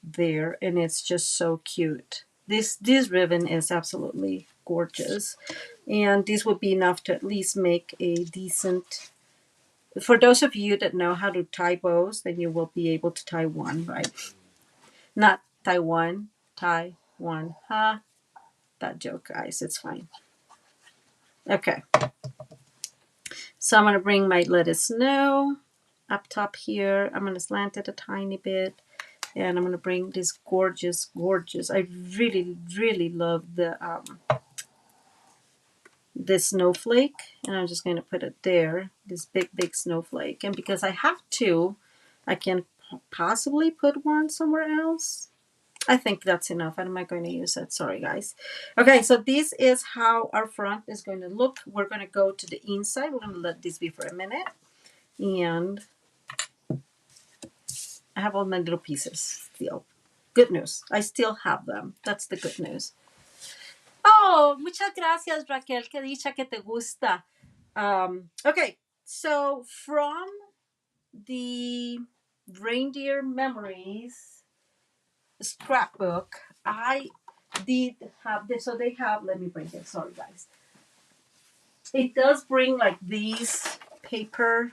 Speaker 1: there. And it's just so cute. This ribbon is absolutely gorgeous. And this would be enough to at least make a decent. For those of you that know how to tie bows, then you will be able to tie one, right? Not Taiwan, Taiwan. Ha, that joke, guys. It's fine. Okay. So I'm going to bring my Let It Snow up top here. I'm going to slant it a tiny bit. And I'm going to bring this gorgeous, gorgeous. I really, really love this snowflake. And I'm just going to put it there. This big, big snowflake. And because I have to, I can possibly put one somewhere else. I think that's enough. I'm not going to use it. Sorry, guys. Okay, so this is how our front is going to look. We're going to go to the inside. We're going to let this be for a minute. And I have all my little pieces still. Good news. I still have them. That's the good news. Oh, muchas gracias, Raquel. Que dicha que te gusta. Okay, so from the Reindeer Memories scrapbook, I did have this. So they have, let me bring it. Sorry, guys. It does bring like these paper,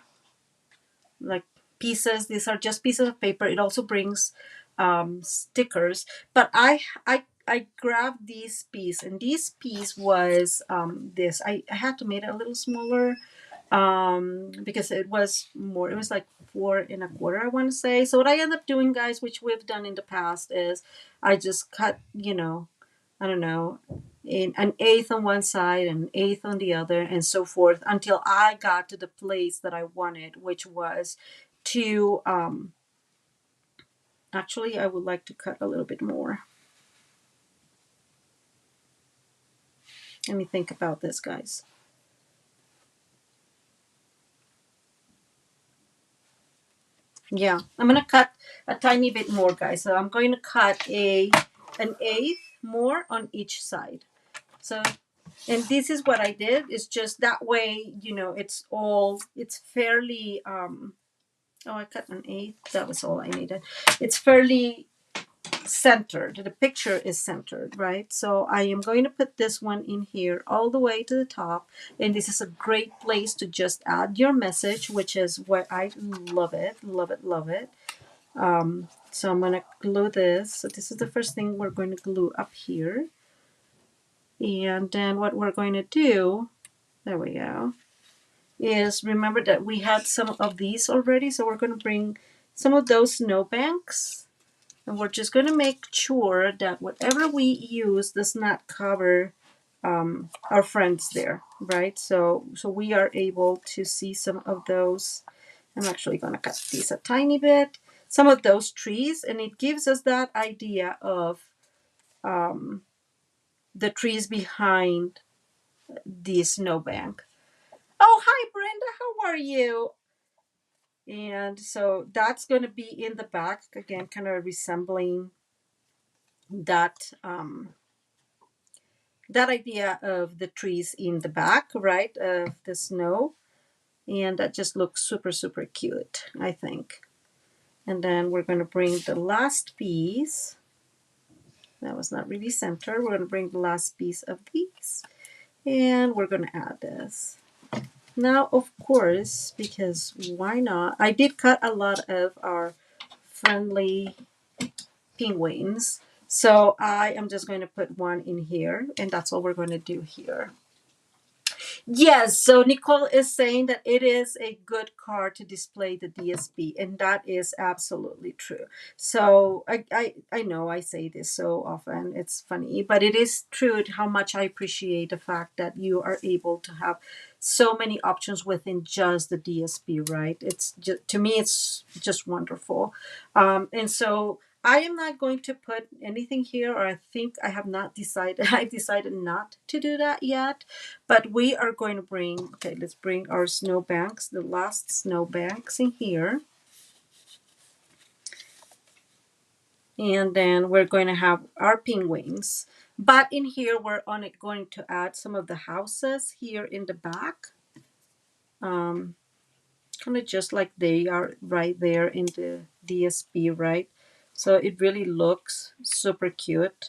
Speaker 1: like pieces. These are just pieces of paper. It also brings stickers. But I grabbed this piece, and this piece was this. I had to make it a little smaller because it was more. It was like 4.25, I want to say. So what I end up doing, guys, which we've done in the past, is I just cut, I don't know, in an eighth on one side and an eighth on the other, and so forth, until I got to the place that I wanted, which was to actually I would like to cut a little bit more. Let me think about this, guys. Yeah, I'm gonna cut a tiny bit more, guys. So I'm going to cut an eighth more on each side. So, and this is what I did. It's just that way, you know, it's fairly. Oh, I cut an eighth. That was all I needed. It's fairly centered. The picture is centered, right? So I am going to put this one in here all the way to the top. And this is a great place to just add your message, which is what I love it, love it, love it. So I'm going to glue this. So this is the first thing we're going to glue up here. And then what we're going to do, there we go, is remember that we had some of these already. So we're going to bring some of those snowbanks. And we're just going to make sure that whatever we use does not cover our friends there, right? So we are able to see some of those. I'm actually going to cut these a tiny bit. Some of those trees, and it gives us that idea of the trees behind the snowbank. Oh, hi, Brenda. How are you? And so that's going to be in the back, again, kind of resembling that that idea of the trees in the back, right, of the snow. And that just looks super, super cute, I think. And then we're going to bring the last piece. That was not really centered. We're going to bring the last piece of these. And we're going to add this. Now, of course, because why not? I did cut a lot of our friendly penguins. So I am just going to put one in here. And that's all we're going to do here. Yes, so Nicole is saying that it is a good card to display the DSP, and that is absolutely true. So I know I say this so often, it's funny, but it is true how much I appreciate the fact that you are able to have so many options within just the DSP, right? It's just, to me, it's just wonderful. And so I am not going to put anything here, or I think I have not decided. I've decided not to do that yet. But we are going to bring, okay, let's bring our snowbanks, the last snowbanks in here. And then we're going to have our penguins. But in here, we're on it going to add some of the houses here in the back. Kind of just like they are right there in the DSP, right? So it really looks super cute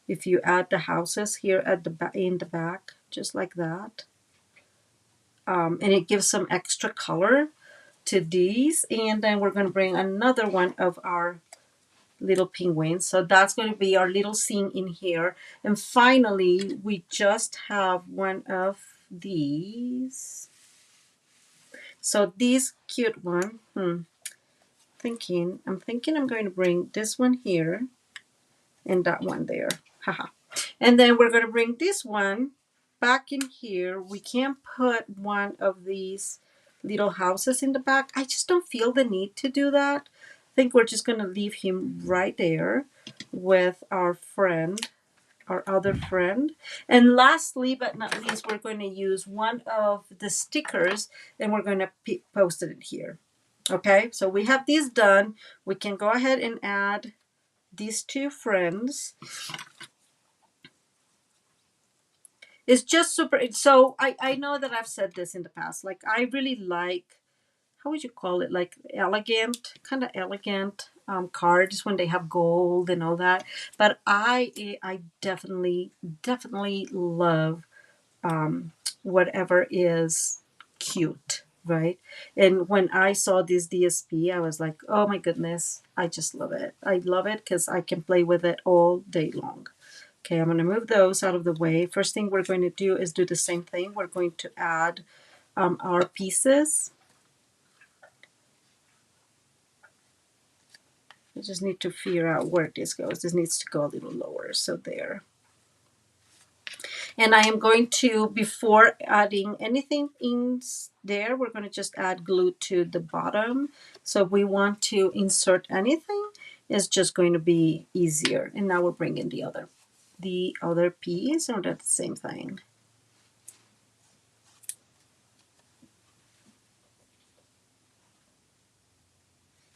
Speaker 1: if you add the houses here at the in the back, just like that. And it gives some extra color to these. And then we're going to bring another one of our little penguins. So that's going to be our little scene in here. And finally, we just have one of these. So this cute one, I'm thinking I'm going to bring this one here and that one there. Haha. And then we're going to bring this one back in here. We can put one of these little houses in the back. I just don't feel the need to do that. I think we're just going to leave him right there with our friend, our other friend. And lastly, but not least, we're going to use one of the stickers and we're going to post it here. Okay, so we have these done. We can go ahead and add these two friends. It's just super. So I know that I've said this in the past. Like I really like, how would you call it? Like elegant, kind of elegant cards when they have gold and all that. But I definitely love whatever is cute, right? And when I saw this DSP, I was like, oh my goodness, I just love it. I love it because I can play with it all day long. Okay, I'm going to move those out of the way. First thing we're going to do is do the same thing. We're going to add our pieces. I just need to figure out where this goes. This needs to go a little lower, so there. And I am going to, before adding anything in there, we're going to just add glue to the bottom. So if we want to insert anything, it's just going to be easier. And now we're bringing the other piece, or that's the same thing.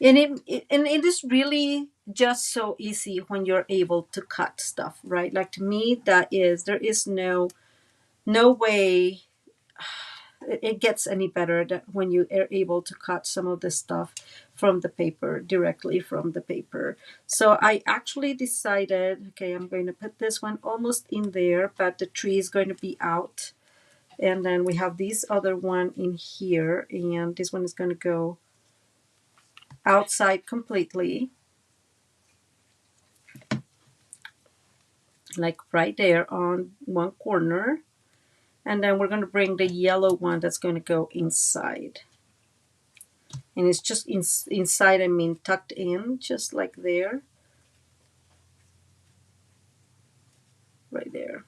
Speaker 1: And it is really just so easy when you're able to cut stuff, right? Like to me, there is no way it gets any better than when you are able to cut some of the stuff from the paper, directly from the paper. So I actually decided, okay, I'm going to put this one almost in there, but the tree is going to be out. And then we have this other one in here, and this one is going to go outside completely, like right there on one corner. And then we're going to bring the yellow one that's going to go inside. And it's just inside, I mean tucked in, just like there. Right there.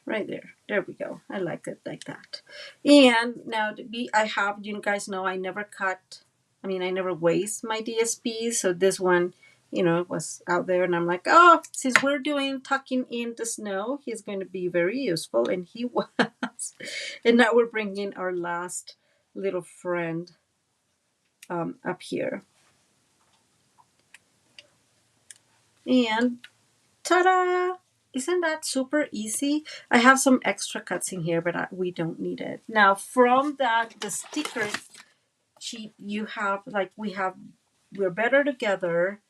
Speaker 1: Right there. There we go. I like it like that. And now I have, you guys know I never cut, I never waste my DSP. So this one, was out there, and I'm like, oh, since we're doing tucking in the snow, he's going to be very useful. And he was. And now we're bringing our last little friend up here. And ta-da! Isn't that super easy? I have some extra cuts in here, but we don't need it. Now, from that, the sticker sheet, you have, like we're better together,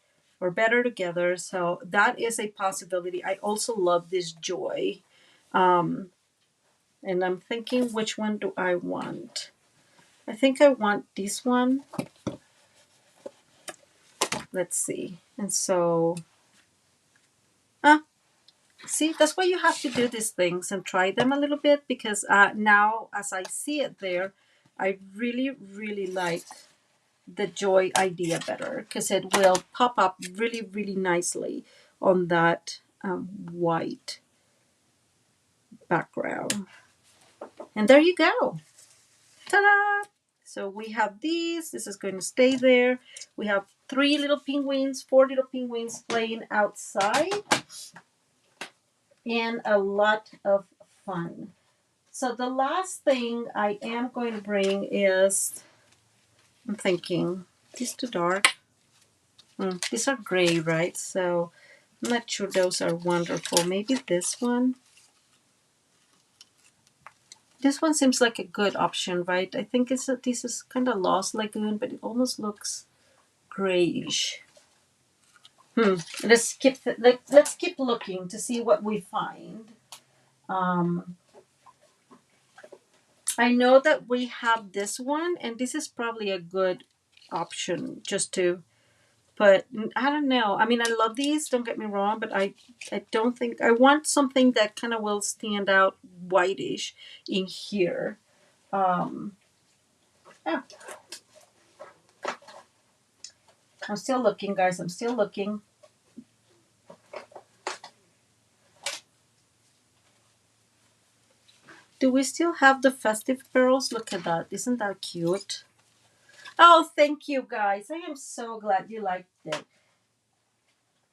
Speaker 1: or better together. So that is a possibility. I also love this joy. And I'm thinking, which one do I want? I think I want this one. Let's see. And so, see, that's why you have to do these things and try them a little bit, because now as I see it there, I really, really like the joy idea better, because it will pop up really, really nicely on that white background. And there you go. Ta-da! So we have these. This is going to stay there. We have 4 little penguins playing outside. And a lot of fun. So the last thing I am going to bring is, I'm thinking, these too dark. These are gray, right? So I'm not sure those are wonderful. Maybe this one. This one seems like a good option, right? I think this is kind of Lost Lagoon, but it almost looks grayish. Let's keep looking to see what we find. I know that we have this one, and this is probably a good option just to put. I don't know. I love these, don't get me wrong, but I don't think I want something that kind of will stand out whitish in here. Yeah. I'm still looking, guys. I'm still looking. Do we still have the festive pearls? Look at that. Isn't that cute? Oh, thank you, guys. I am so glad you liked it.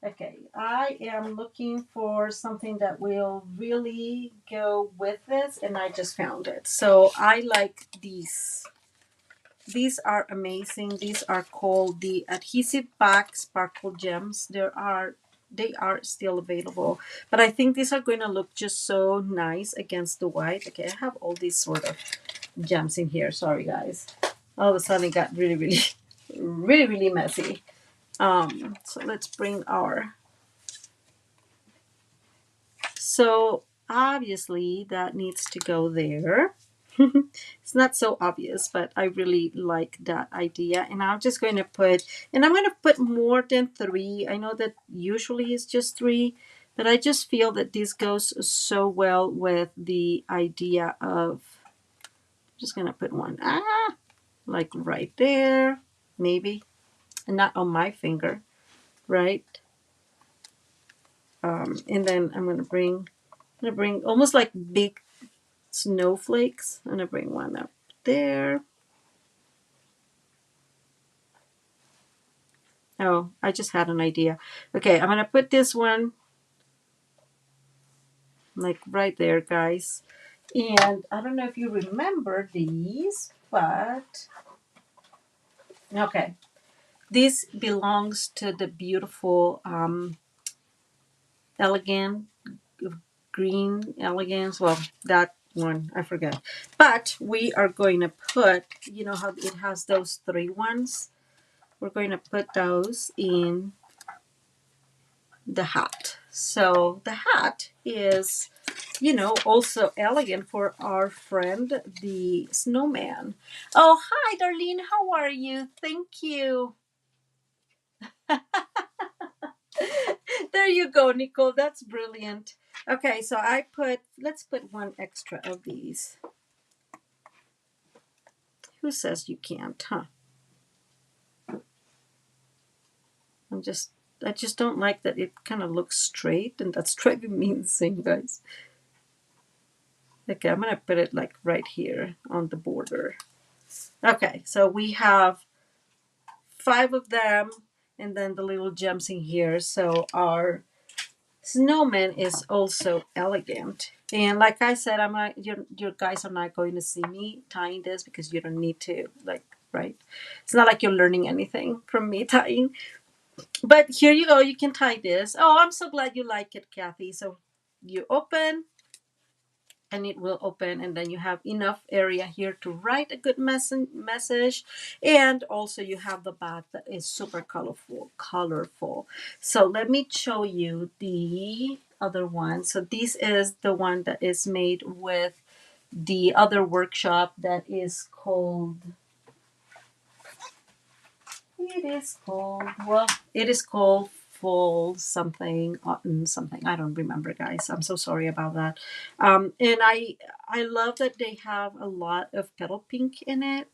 Speaker 1: Okay, I am looking for something that will really go with this, and I just found it. So I like these. These are amazing. These are called the Adhesive Pack Sparkle Gems. They are still available, but I think these are going to look just so nice against the white. Okay, I have all these sort of gems in here. Sorry, guys. All of a sudden, it got really, really, really, really messy. So let's bring our. So obviously that needs to go there. It's not so obvious, but I really like that idea. And I'm just going to put, and I'm going to put more than 3. I know that usually it's just 3, but I just feel that this goes so well with the idea of, I'm just going to put one, like right there, maybe, and not on my finger, right? And then I'm going to bring almost like big snowflakes. I'm gonna bring one up there. Oh, I just had an idea. Okay, I'm gonna put this one like right there, guys. And I don't know if you remember these, but Okay. This belongs to the beautiful elegant green elegance. Well, that one I forget. But we are going to put, you know how it has those three ones. We're going to put those in the hat. So the hat is, you know, also elegant for our friend the snowman. Oh, hi, Darlene. How are you? Thank you. There you go, Nicole. That's brilliant. Okay, so let's put one extra of these. Who says you can't, huh? I'm just, I just don't like that it kind of looks straight, and that's driving me insane, guys. Okay, I'm gonna put it like right here on the border. Okay, so we have five of them, and then the little gems in here. So our snowman is also elegant. And like I said, I'm not, your guys are not going to see me tying this because you don't need to, like, right? It's not like you're learning anything from me tying. But here you go, you can tie this. Oh, I'm so glad you like it, Kathy. So you open, and it will open, and then you have enough area here to write a good message, and also you have the back that is super colorful. So let me show you the other one. So this is the one that is made with the other workshop that is called, it is called fall something, autumn something. I don't remember, guys. I'm so sorry about that. And I love that they have a lot of petal pink in it.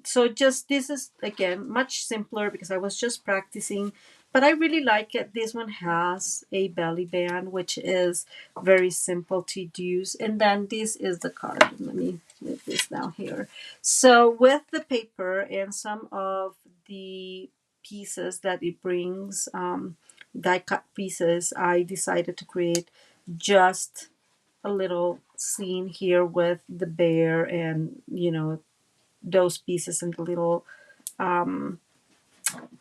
Speaker 1: So just this is again much simpler because I was just practicing, but I really like it. This one has a belly band, which is very simple to use. And then this is the card. Let me move this down here. So with the paper and some of the pieces that it brings, die cut pieces, I decided to create just a little scene here with the bear and, you know, those pieces and the little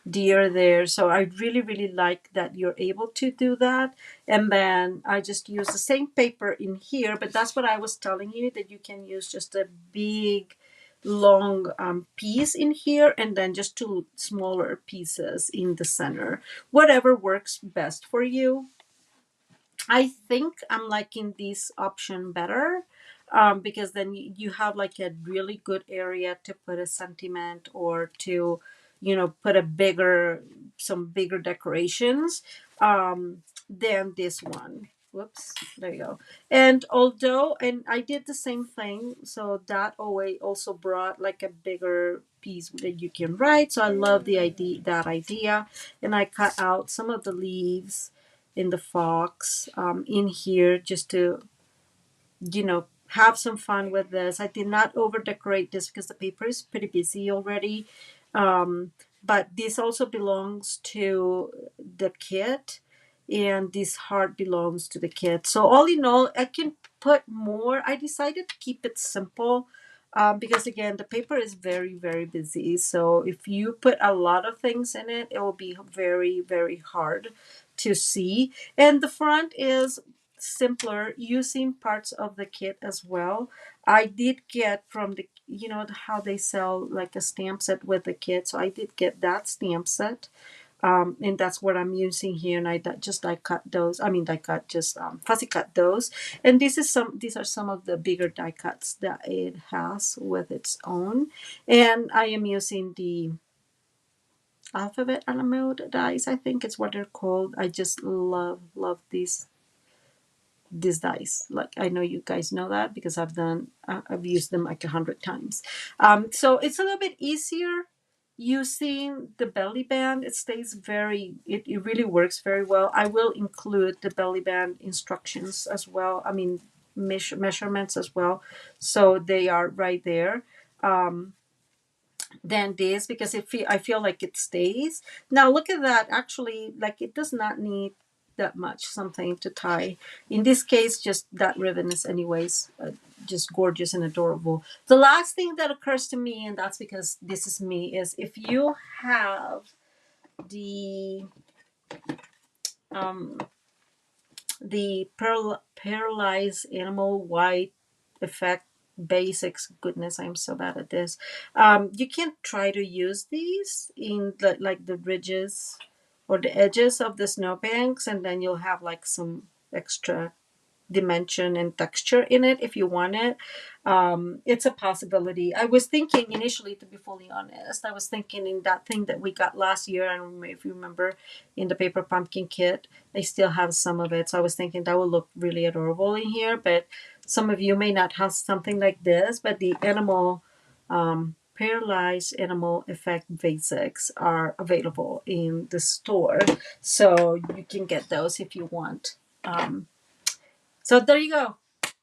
Speaker 1: deer there. So I really like that you're able to do that. And then I just use the same paper in here, but that's what I was telling you, that you can use just a big long piece in here and then just two smaller pieces in the center, whatever works best for you. I think I'm liking this option better, because then you have like a really good area to put a sentiment or to, you know, put some bigger decorations, than this one. Whoops, there you go. And although, and I did the same thing, so that always also brought like a bigger piece that you can write. So I love that idea, and I cut out some of the leaves in the fox, in here just to, you know, have some fun with this. I did not over decorate this because the paper is pretty busy already. Um, but this also belongs to the kit, and this heart belongs to the kit. So all in all, I can put more. I decided to keep it simple, because again, the paper is very busy. So if you put a lot of things in it, it will be very hard to see. And the front is simpler, using parts of the kit as well. I did get from the, you know, how they sell like a stamp set with the kit. So I did get that stamp set. And that's what I'm using here. And I cut those. I mean, die cut, just fussy cut those. And these are some of the bigger die cuts that it has with its own. And I am using the alphabet alamode dies. I think it's what they're called. I just love these dice. Like, I know you guys know that because I've used them like 100 times. So it's a little bit easier using the belly band. It stays it really works very well. I will include the belly band instructions as well. I mean, measurements as well. So they are right there. Than this, because I feel like it stays. Now look at that. Actually, like, it does not need that much something to tie. In this case, just that ribbon is anyways just gorgeous and adorable. The last thing that occurs to me, and that's because this is me, is if you have the um, paralyzed animal white effect basics. Goodness, I'm so bad at this. You can try to use these in like the ridges or the edges of the snowbanks, and then you'll have like some extra dimension and texture in it if you want it. It's a possibility. I was thinking initially, to be fully honest, I was thinking in that thing that we got last year. I don't know if you remember, in the paper pumpkin kit. I still have some of it, so I was thinking that would look really adorable in here. But some of you may not have something like this. But the animal paralyzed animal effect basics are available in the store, so you can get those if you want. So there you go.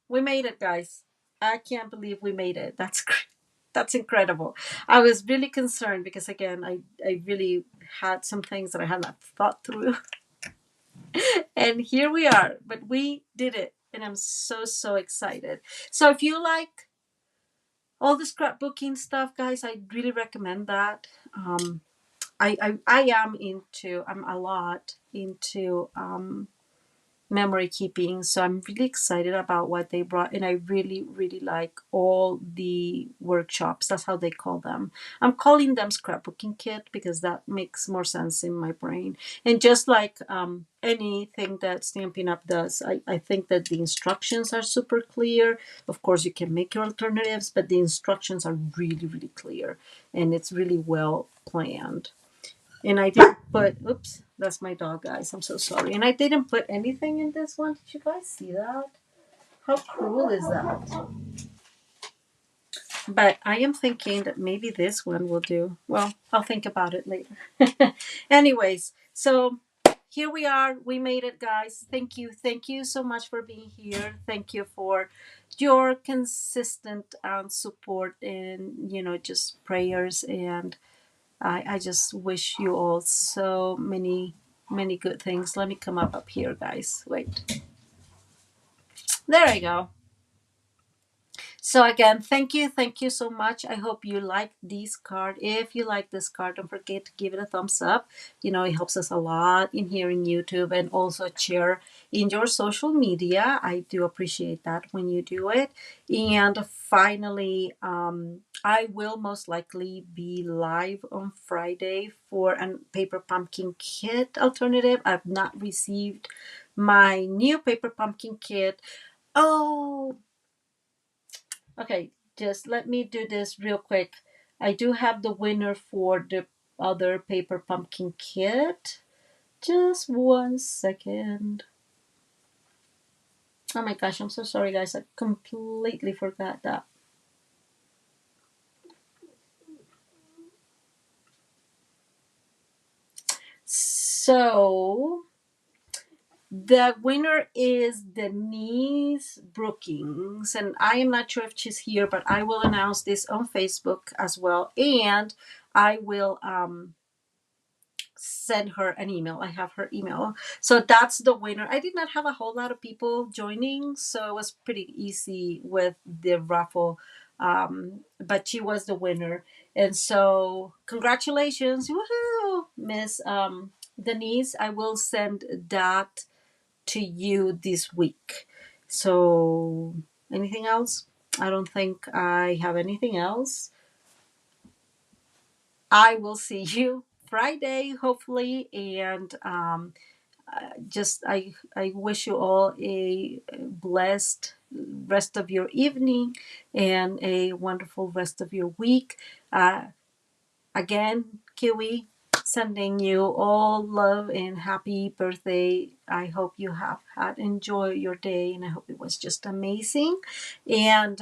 Speaker 1: We made it, guys. I can't believe we made it. That's incredible. I was really concerned because again, I really had some things that I had not thought through, and here we are. But we did it, and I'm so excited. So if you like all the scrapbooking stuff, guys, I really recommend that. I am into. I'm a lot into memory keeping, so I'm really excited about what they brought, and I really like all the workshops. That's how they call them. I'm calling them scrapbooking kit because that makes more sense in my brain. And just like anything that Stampin' Up does, I think that the instructions are super clear. Of course you can make your alternatives, but the instructions are really clear, and it's really well planned. And I didn't put, oops, that's my dog, guys. I'm so sorry. And I didn't put anything in this one. Did you guys see that? How cruel is that? But I am thinking that maybe this one will do. Well, I'll think about it later. Anyways, so here we are. We made it, guys. Thank you. Thank you so much for being here. Thank you for your consistent support and, just prayers. And I just wish you all so many good things. Let me come up here, guys. Wait. There I go. So again, thank you so much. I hope you like this card. If you like this card, don't forget to give it a thumbs up. It helps us a lot in here in YouTube, and also share in your social media. I do appreciate that when you do it. And finally, I will most likely be live on Friday for a paper pumpkin kit alternative. I've not received my new paper pumpkin kit. Oh, okay, just let me do this real quick. I do have the winner for the other paper pumpkin kit. Just 1 second. Oh my gosh, I'm so sorry, guys. I completely forgot that. So the winner is Denise Brookings, and I am not sure if she's here, but I will announce this on Facebook as well, and I will send her an email. I have her email. So that's the winner. I did not have a whole lot of people joining, so it was pretty easy with the raffle. But she was the winner. And so congratulations. Woohoo, Miss Denise. I will send that to you this week. So anything else? I don't think I have anything else. I will see you Friday, hopefully, and just I wish you all a blessed rest of your evening and a wonderful rest of your week. Again, Kiwi, sending you all love and happy birthday. I hope you have had enjoy your day, and I hope it was just amazing. And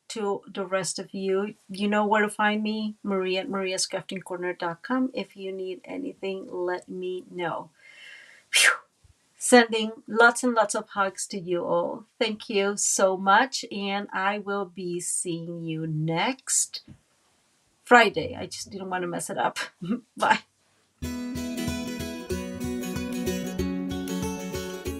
Speaker 1: to the rest of you, you know where to find me, Maria at mariascraftingcorner.com. If you need anything, let me know. Phew. Sending lots and lots of hugs to you all. Thank you so much, and I will be seeing you next Friday. I just didn't want to mess it up. Bye.